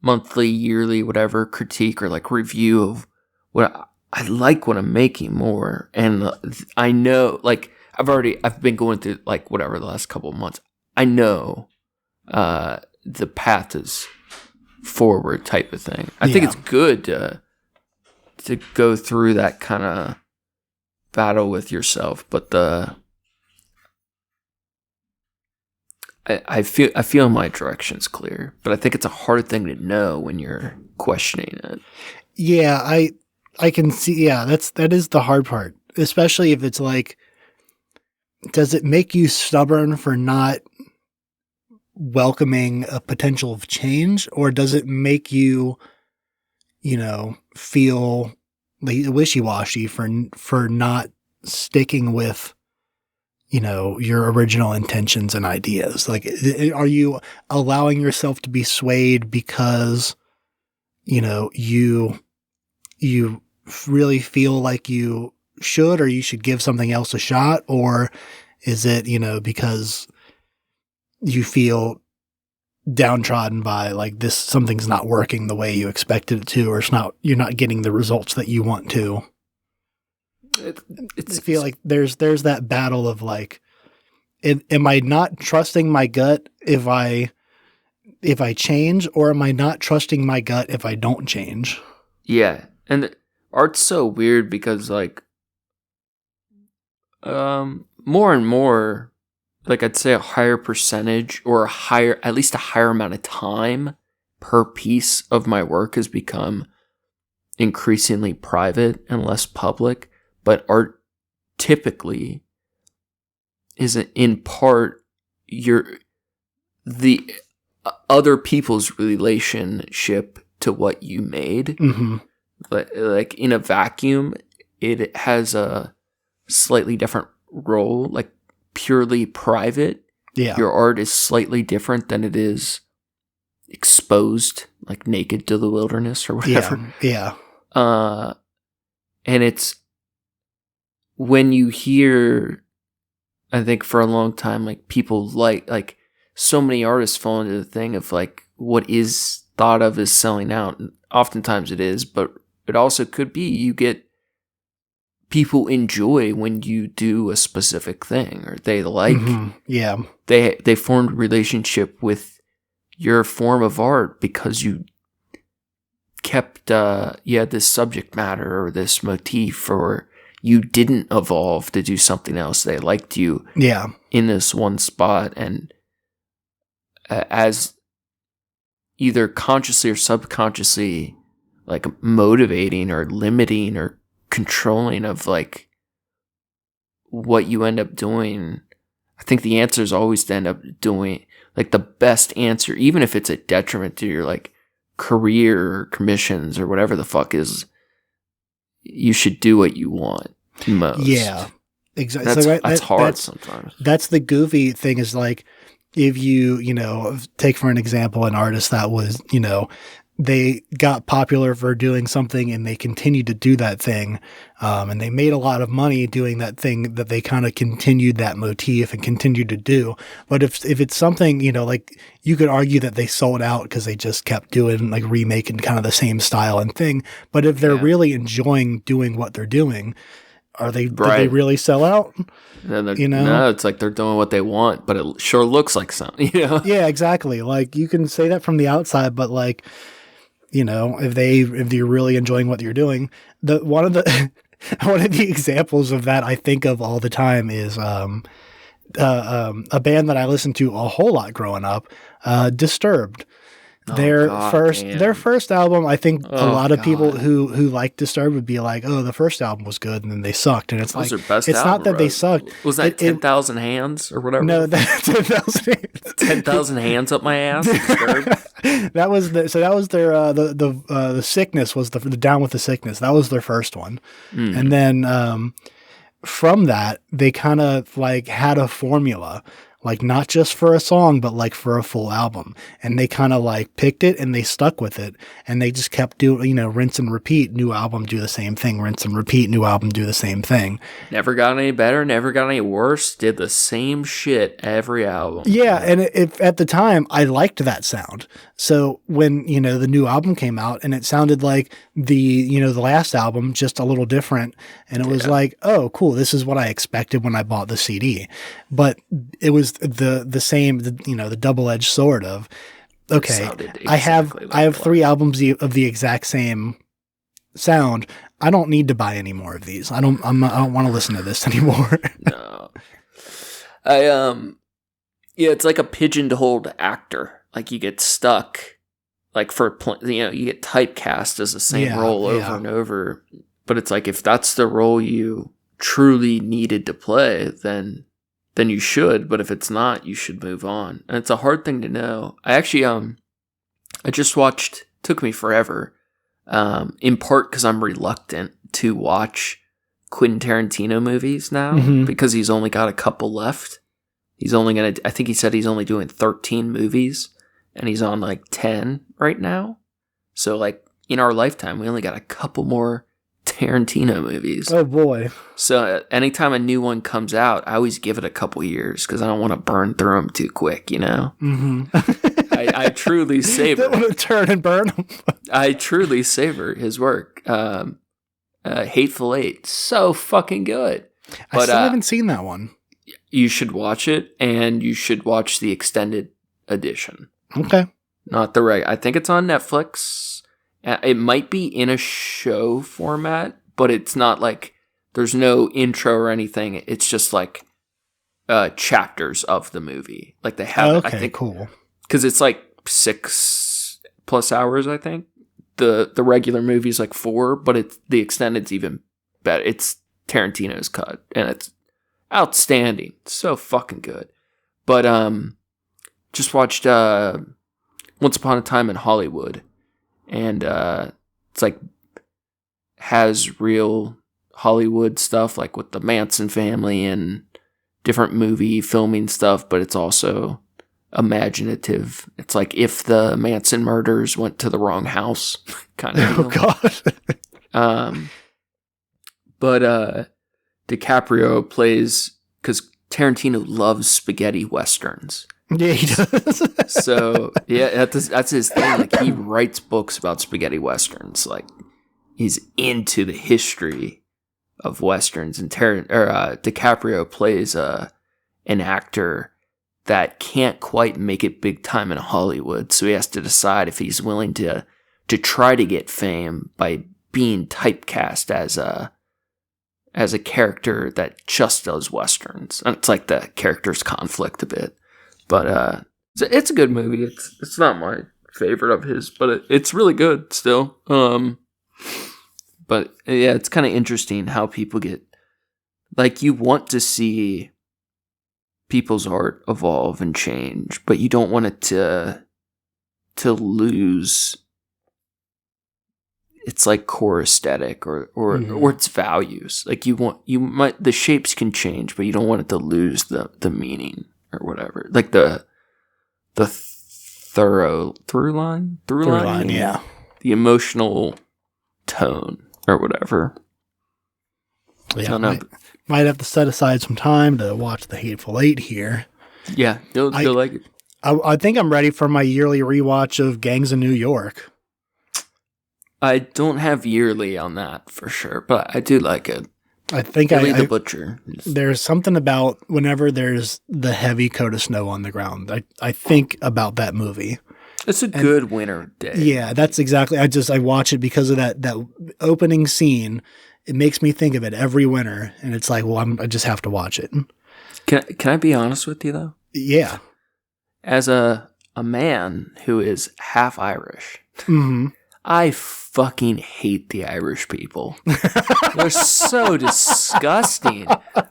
monthly, yearly, whatever critique or like review of what I like what I'm making more. And I know, like, I've been going through like whatever the last couple of months. I know the path is forward type of thing. I think it's good to go through that kind of battle with yourself. But I feel my direction's clear, but I think it's a hard thing to know when you're questioning it. Yeah, I can see. Yeah, that is the hard part, especially if it's like, does it make you stubborn for not welcoming a potential of change, or does it make you, feel like wishy-washy for not sticking with, your original intentions and ideas? Like, are you allowing yourself to be swayed because, you really feel like you should, or you should give something else a shot? Or is it, because you feel downtrodden by like this, something's not working the way you expected it to, or you're not getting the results that you want to? I feel like there's that battle of like, am I not trusting my gut if I change, or am I not trusting my gut if I don't change? Yeah. And art's so weird because like, more and more, like I'd say a higher percentage or at least a higher amount of time per piece of my work has become increasingly private and less public. But art typically is in part the other people's relationship to what you made. But like in a vacuum, it has a slightly different role, like purely private. Yeah. Your art is slightly different than it is exposed, like naked to the wilderness or whatever. Yeah. And it's when you hear, I think for a long time, like people like so many artists fall into the thing of like what is thought of as selling out. And oftentimes it is, but it also could be you get people enjoy when you do a specific thing, or they like, they formed a relationship with your form of art because you kept, you had this subject matter or this motif, or you didn't evolve to do something else. They liked you in this one spot. And as either consciously or subconsciously, like motivating or limiting or controlling of like what you end up doing. I think the answer is always to end up doing like the best answer, even if it's a detriment to your like career or commissions or whatever the fuck is. You should do what you want most. Yeah, exactly. That's hard sometimes. That's the goofy thing is like, if you take for an example, an artist that was, they got popular for doing something and they continued to do that thing. And they made a lot of money doing that thing that they kind of continued that motif and continued to do. But if it's something, like you could argue that they sold out because they just kept doing like remaking kind of the same style and thing. But if they're really enjoying doing what they're doing, did they really sell out? No, it's like they're doing what they want, but it sure looks like something, Yeah, exactly. Like you can say that from the outside, but like, if you're really enjoying what you're doing, one of the examples of that I think of all the time is a band that I listened to a whole lot growing up, Disturbed. Their first album, I think a lot of people who like Disturbed would be like, "Oh, the first album was good,and then they sucked." And it's like, it's not that they sucked. Was that 10,000 hands or whatever? No, 10,000 10,000 hands up my ass. Disturbed. That was their the Sickness was the Down with the Sickness. That was their first one, and then from that they kind of like had a formula. Like not just for a song, but like for a full album. And they kind of like picked it and they stuck with it. And they just kept doing, rinse and repeat, new album, do the same thing, rinse and repeat, new album, do the same thing. Never got any better, never got any worse, did the same shit every album. Yeah, and at the time, I liked that sound. So when, the new album came out and it sounded like the last album, just a little different. And it was like, oh, cool, this is what I expected when I bought the CD. But it was the same, the double-edged sword of, okay, exactly I have 3 albums of the exact same sound. I don't need to buy any more of these. I don't want to listen to this anymore. No. It's like a pigeonholed actor. Like you get stuck, like you get typecast as the same role over and over. But it's like, if that's the role you truly needed to play, then you should. But if it's not, you should move on. And it's a hard thing to know. I actually, I just watched, took me forever, in part because I'm reluctant to watch Quentin Tarantino movies now, because he's only got a couple left. I think he said he's only doing 13 movies, and he's on like 10 right now. So like in our lifetime, we only got a couple more Tarantino movies. Oh boy. So anytime a new one comes out, I always give it a couple years because I don't want to burn through them too quick, I truly savor. Don't want to turn and burn them. I truly savor his work. Hateful Eight, so fucking good. But I still haven't seen that one. You should watch it, and you should watch the extended edition. Okay. Not the regular. I think it's on Netflix. It might be in a show format, but it's not like there's no intro or anything. It's just like chapters of the movie. Like they have. Okay, I think, cool. Because it's like 6+ hours. I think the regular movie's like 4, but the extended's even better. It's Tarantino's cut, and it's outstanding. So fucking good. But just watched Once Upon a Time in Hollywood. And it's like has real Hollywood stuff, like with the Manson family and different movie filming stuff, but it's also imaginative. It's like if the Manson murders went to the wrong house, kind of. Oh God. But DiCaprio plays, because Tarantino loves spaghetti westerns. Yeah, he does. So yeah, that's his thing. Like he writes books about spaghetti westerns. Like he's into the history of westerns. And DiCaprio plays an actor that can't quite make it big time in Hollywood. So he has to decide if he's willing to try to get fame by being typecast as a character that just does westerns. And it's like the character's conflict a bit. But it's a good movie. It's not my favorite of his, but it's really good still. But yeah, it's kind of interesting how people get, like, you want to see people's art evolve and change, but you don't want it to lose its like core aesthetic or its values. Like the shapes can change, but you don't want it to lose the meaning or whatever. Like the through line, yeah. The emotional tone or whatever. Yeah, I don't know. Might have to set aside some time to watch The Hateful Eight here. Yeah, you'll like it. I think I'm ready for my yearly rewatch of Gangs of New York. I don't have yearly on that for sure, but I do like it. I think Billy the Butcher. There's something about whenever there's the heavy coat of snow on the ground, I think about that movie. It's a good winter day. Yeah, that's exactly. I watch it because of that opening scene. It makes me think of it every winter, and it's like, well, I just have to watch it. Can I be honest with you though? Yeah. As a man who is half Irish, mm-hmm. I fucking hate the Irish people. They're so disgusting.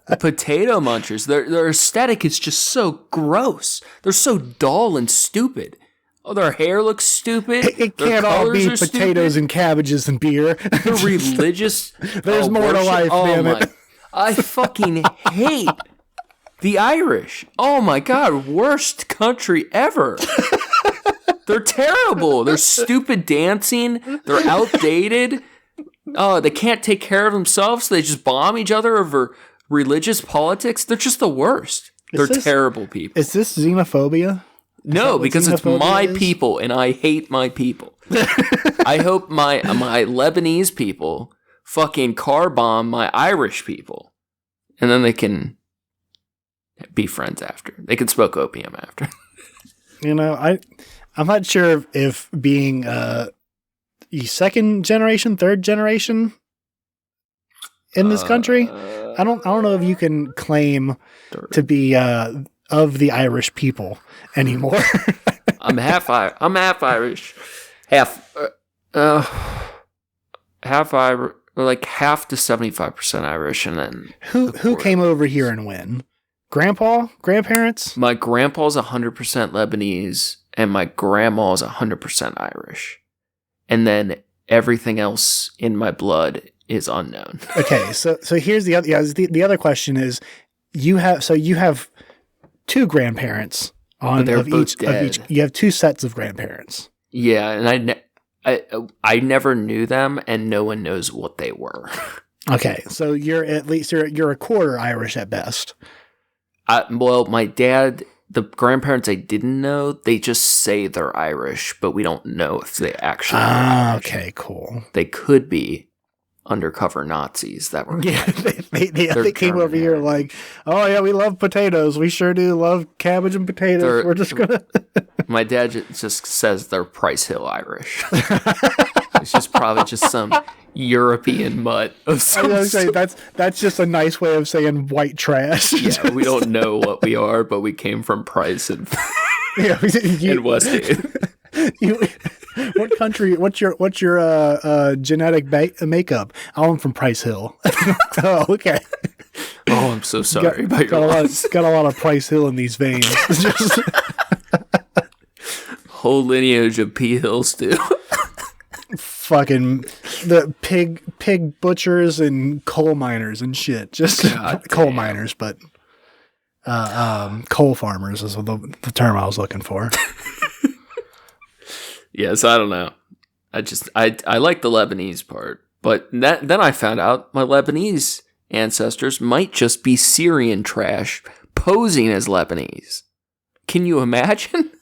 The potato munchers. Their aesthetic is just so gross. They're so dull and stupid. Oh, their hair looks stupid. It can't all be potatoes and cabbages and beer. They're religious. There's more to life, damn it. I fucking hate the Irish. Oh my God, worst country ever. They're terrible. They're stupid dancing. They're outdated. Oh, they can't take care of themselves, so they just bomb each other over religious politics. They're just the worst. They're terrible people. Is this xenophobia? No, because it's my people, and I hate my people. I hope my Lebanese people fucking car bomb my Irish people, and then they can be friends after. They can smoke opium after. You know, I'm not sure if being second generation, third generation in this country, I don't know if you can claim to be of the Irish people anymore. I'm half Irish, half Irish, like half to 75% Irish, and then who came over here and when? Grandparents? My grandpa's 100% Lebanese, and my grandma's 100% Irish, and then everything else in my blood is unknown. Okay, so here's the other. Yeah, the other question is, you have two grandparents of each. You have two sets of grandparents. Yeah, and I never knew them, and no one knows what they were. Okay, so you're a quarter Irish at best. Well, my dad, the grandparents I didn't know, they just say they're Irish, but we don't know if they actually are Irish. Okay, cool. They could be undercover Nazis that were they came over here like, oh yeah, we love potatoes, we sure do love cabbage and potatoes, we're just gonna my dad just says they're Price Hill Irish. It's just probably just some European mutt of some sort. That's just a nice way of saying white trash. Yeah, we don't know what we are, but we came from Price and in West End. What country? What's your genetic makeup? Oh, I'm from Price Hill. Oh, okay. Oh, I'm so sorry about your loss. Got a lot of Price Hill in these veins. Whole lineage of P Hills too. Fucking the pig butchers and coal miners and shit. Just coal miners, but coal farmers is the term I was looking for. Yes, I don't know. I like the Lebanese part, but then I found out my Lebanese ancestors might just be Syrian trash posing as Lebanese. Can you imagine?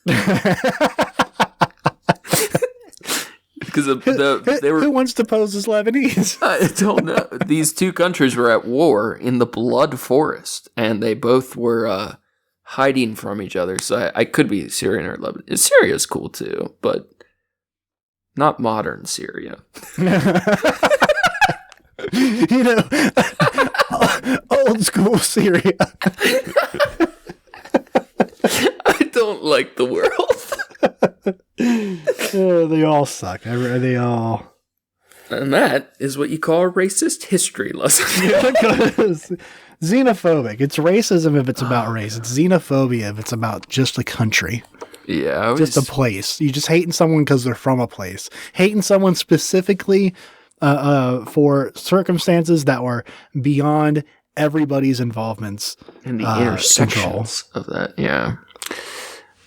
Because who wants to pose as Lebanese? I don't know. These two countries were at war in the Blood Forest, and they both were hiding from each other. So I could be Syrian or Lebanese. Syria's cool too, but not modern Syria. Old school Syria. I don't like the world. They all suck. They all. And that is what you call a racist history lesson. Xenophobic. It's racism if it's about race. It's xenophobia if it's about just a country. Yeah. Just a place. You just hating someone because they're from a place. Hating someone specifically for circumstances that were beyond everybody's involvements. And the intersections of that. Yeah.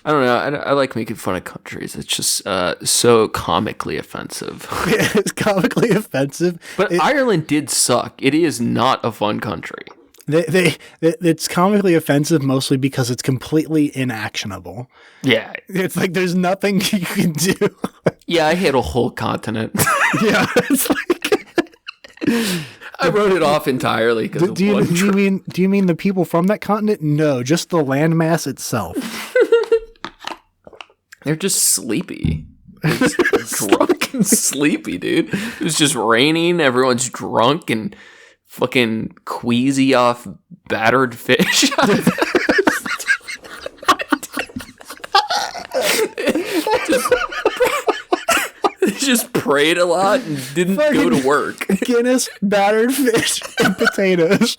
I don't know. I like making fun of countries. It's just so comically offensive. It's comically offensive. But Ireland did suck. It is not a fun country. It's comically offensive mostly because it's completely inactionable. Yeah. It's like there's nothing you can do. Yeah, I hate a whole continent. Yeah, it's like I wrote it off entirely because do you mean the people from that continent? No, just the landmass itself. They're just sleepy. Drunk and sleepy, dude. It was just raining. Everyone's drunk and fucking queasy off battered fish. They just prayed a lot and didn't go to work. Guinness, battered fish, and potatoes.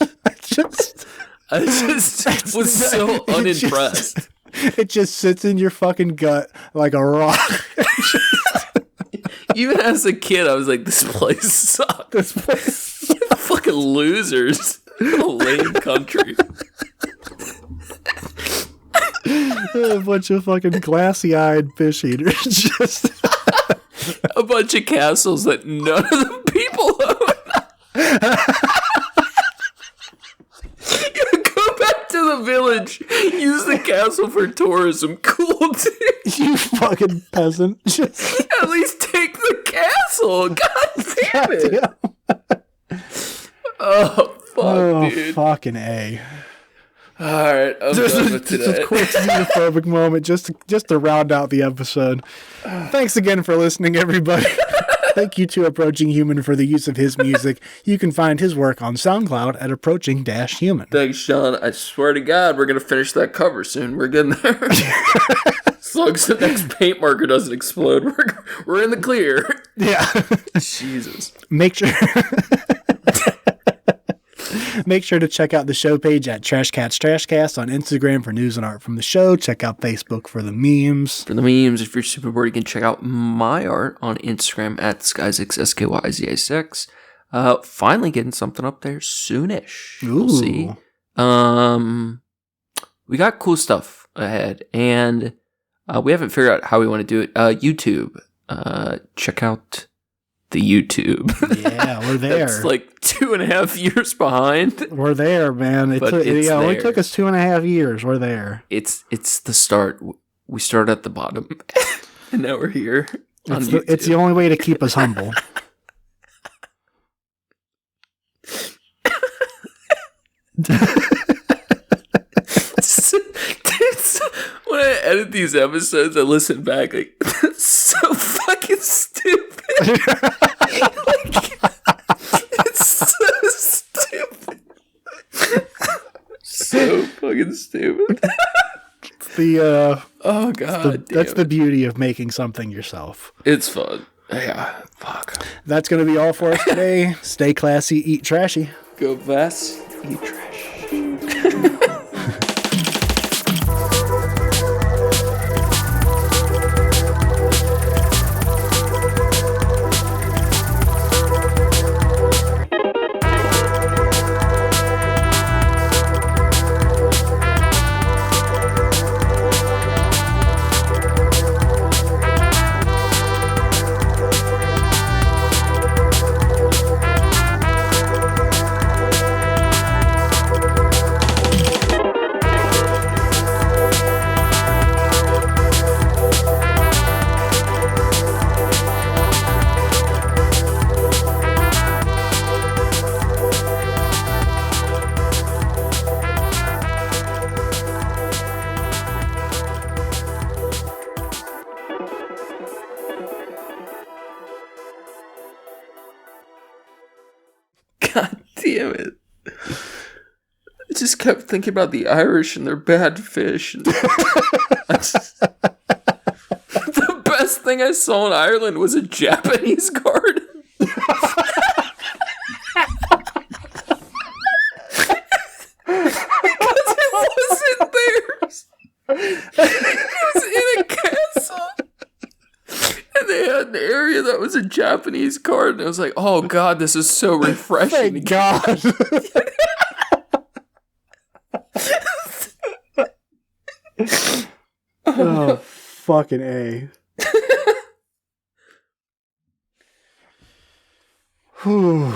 I just was so unimpressed. It just sits in your fucking gut like a rock. Even as a kid, I was like, this place sucks. This place fucking losers. What a lame country. A bunch of fucking glassy-eyed fish eaters. Just a bunch of castles that none of the people own. Go back to the village. Use the castle for tourism. Cool, dude. You fucking peasant. Just at least take the castle. God damn it. Oh, fuck, dude. Fucking A. All right, I'm done with today. Just a quick xenophobic moment just to round out the episode. Thanks again for listening, everybody. Thank you to Approaching Human for the use of his music. You can find his work on SoundCloud at Approaching-Human. Thanks, Sean. I swear to God, we're going to finish that cover soon. We're getting there. As long as the next paint marker doesn't explode, we're in the clear. Yeah. Jesus. Make sure to check out the show page at Trashcast on Instagram for news and art from the show. Check out Facebook for the memes. If you're super bored, you can check out my art on Instagram at Skyzix, SKYZA6. Finally getting something up there soonish. We'll see. We got cool stuff ahead, and we haven't figured out how we want to do it. YouTube. Check out the YouTube. Yeah, we're there. It's like 2.5 years behind. We're there, man. It only took us 2.5 years. We're there. It's the start. We started at the bottom, and now we're here. It's the only way to keep us humble. When I edit these episodes, I listen back like, that's so fucking stupid. It's so stupid. So fucking stupid. Oh god, that's the beauty of making something yourself. It's fun. Yeah, fuck. That's gonna be all for us today. Stay classy, eat trashy. Go fast, eat trash. God damn it. I just kept thinking about the Irish and their bad fish. The best last thing I saw in Ireland was a Japanese garden. Because it wasn't theirs. It was in a castle. And they had an area that was a Japanese garden. I was like, oh God, this is so refreshing. Thank God. Oh, fucking A. Whew.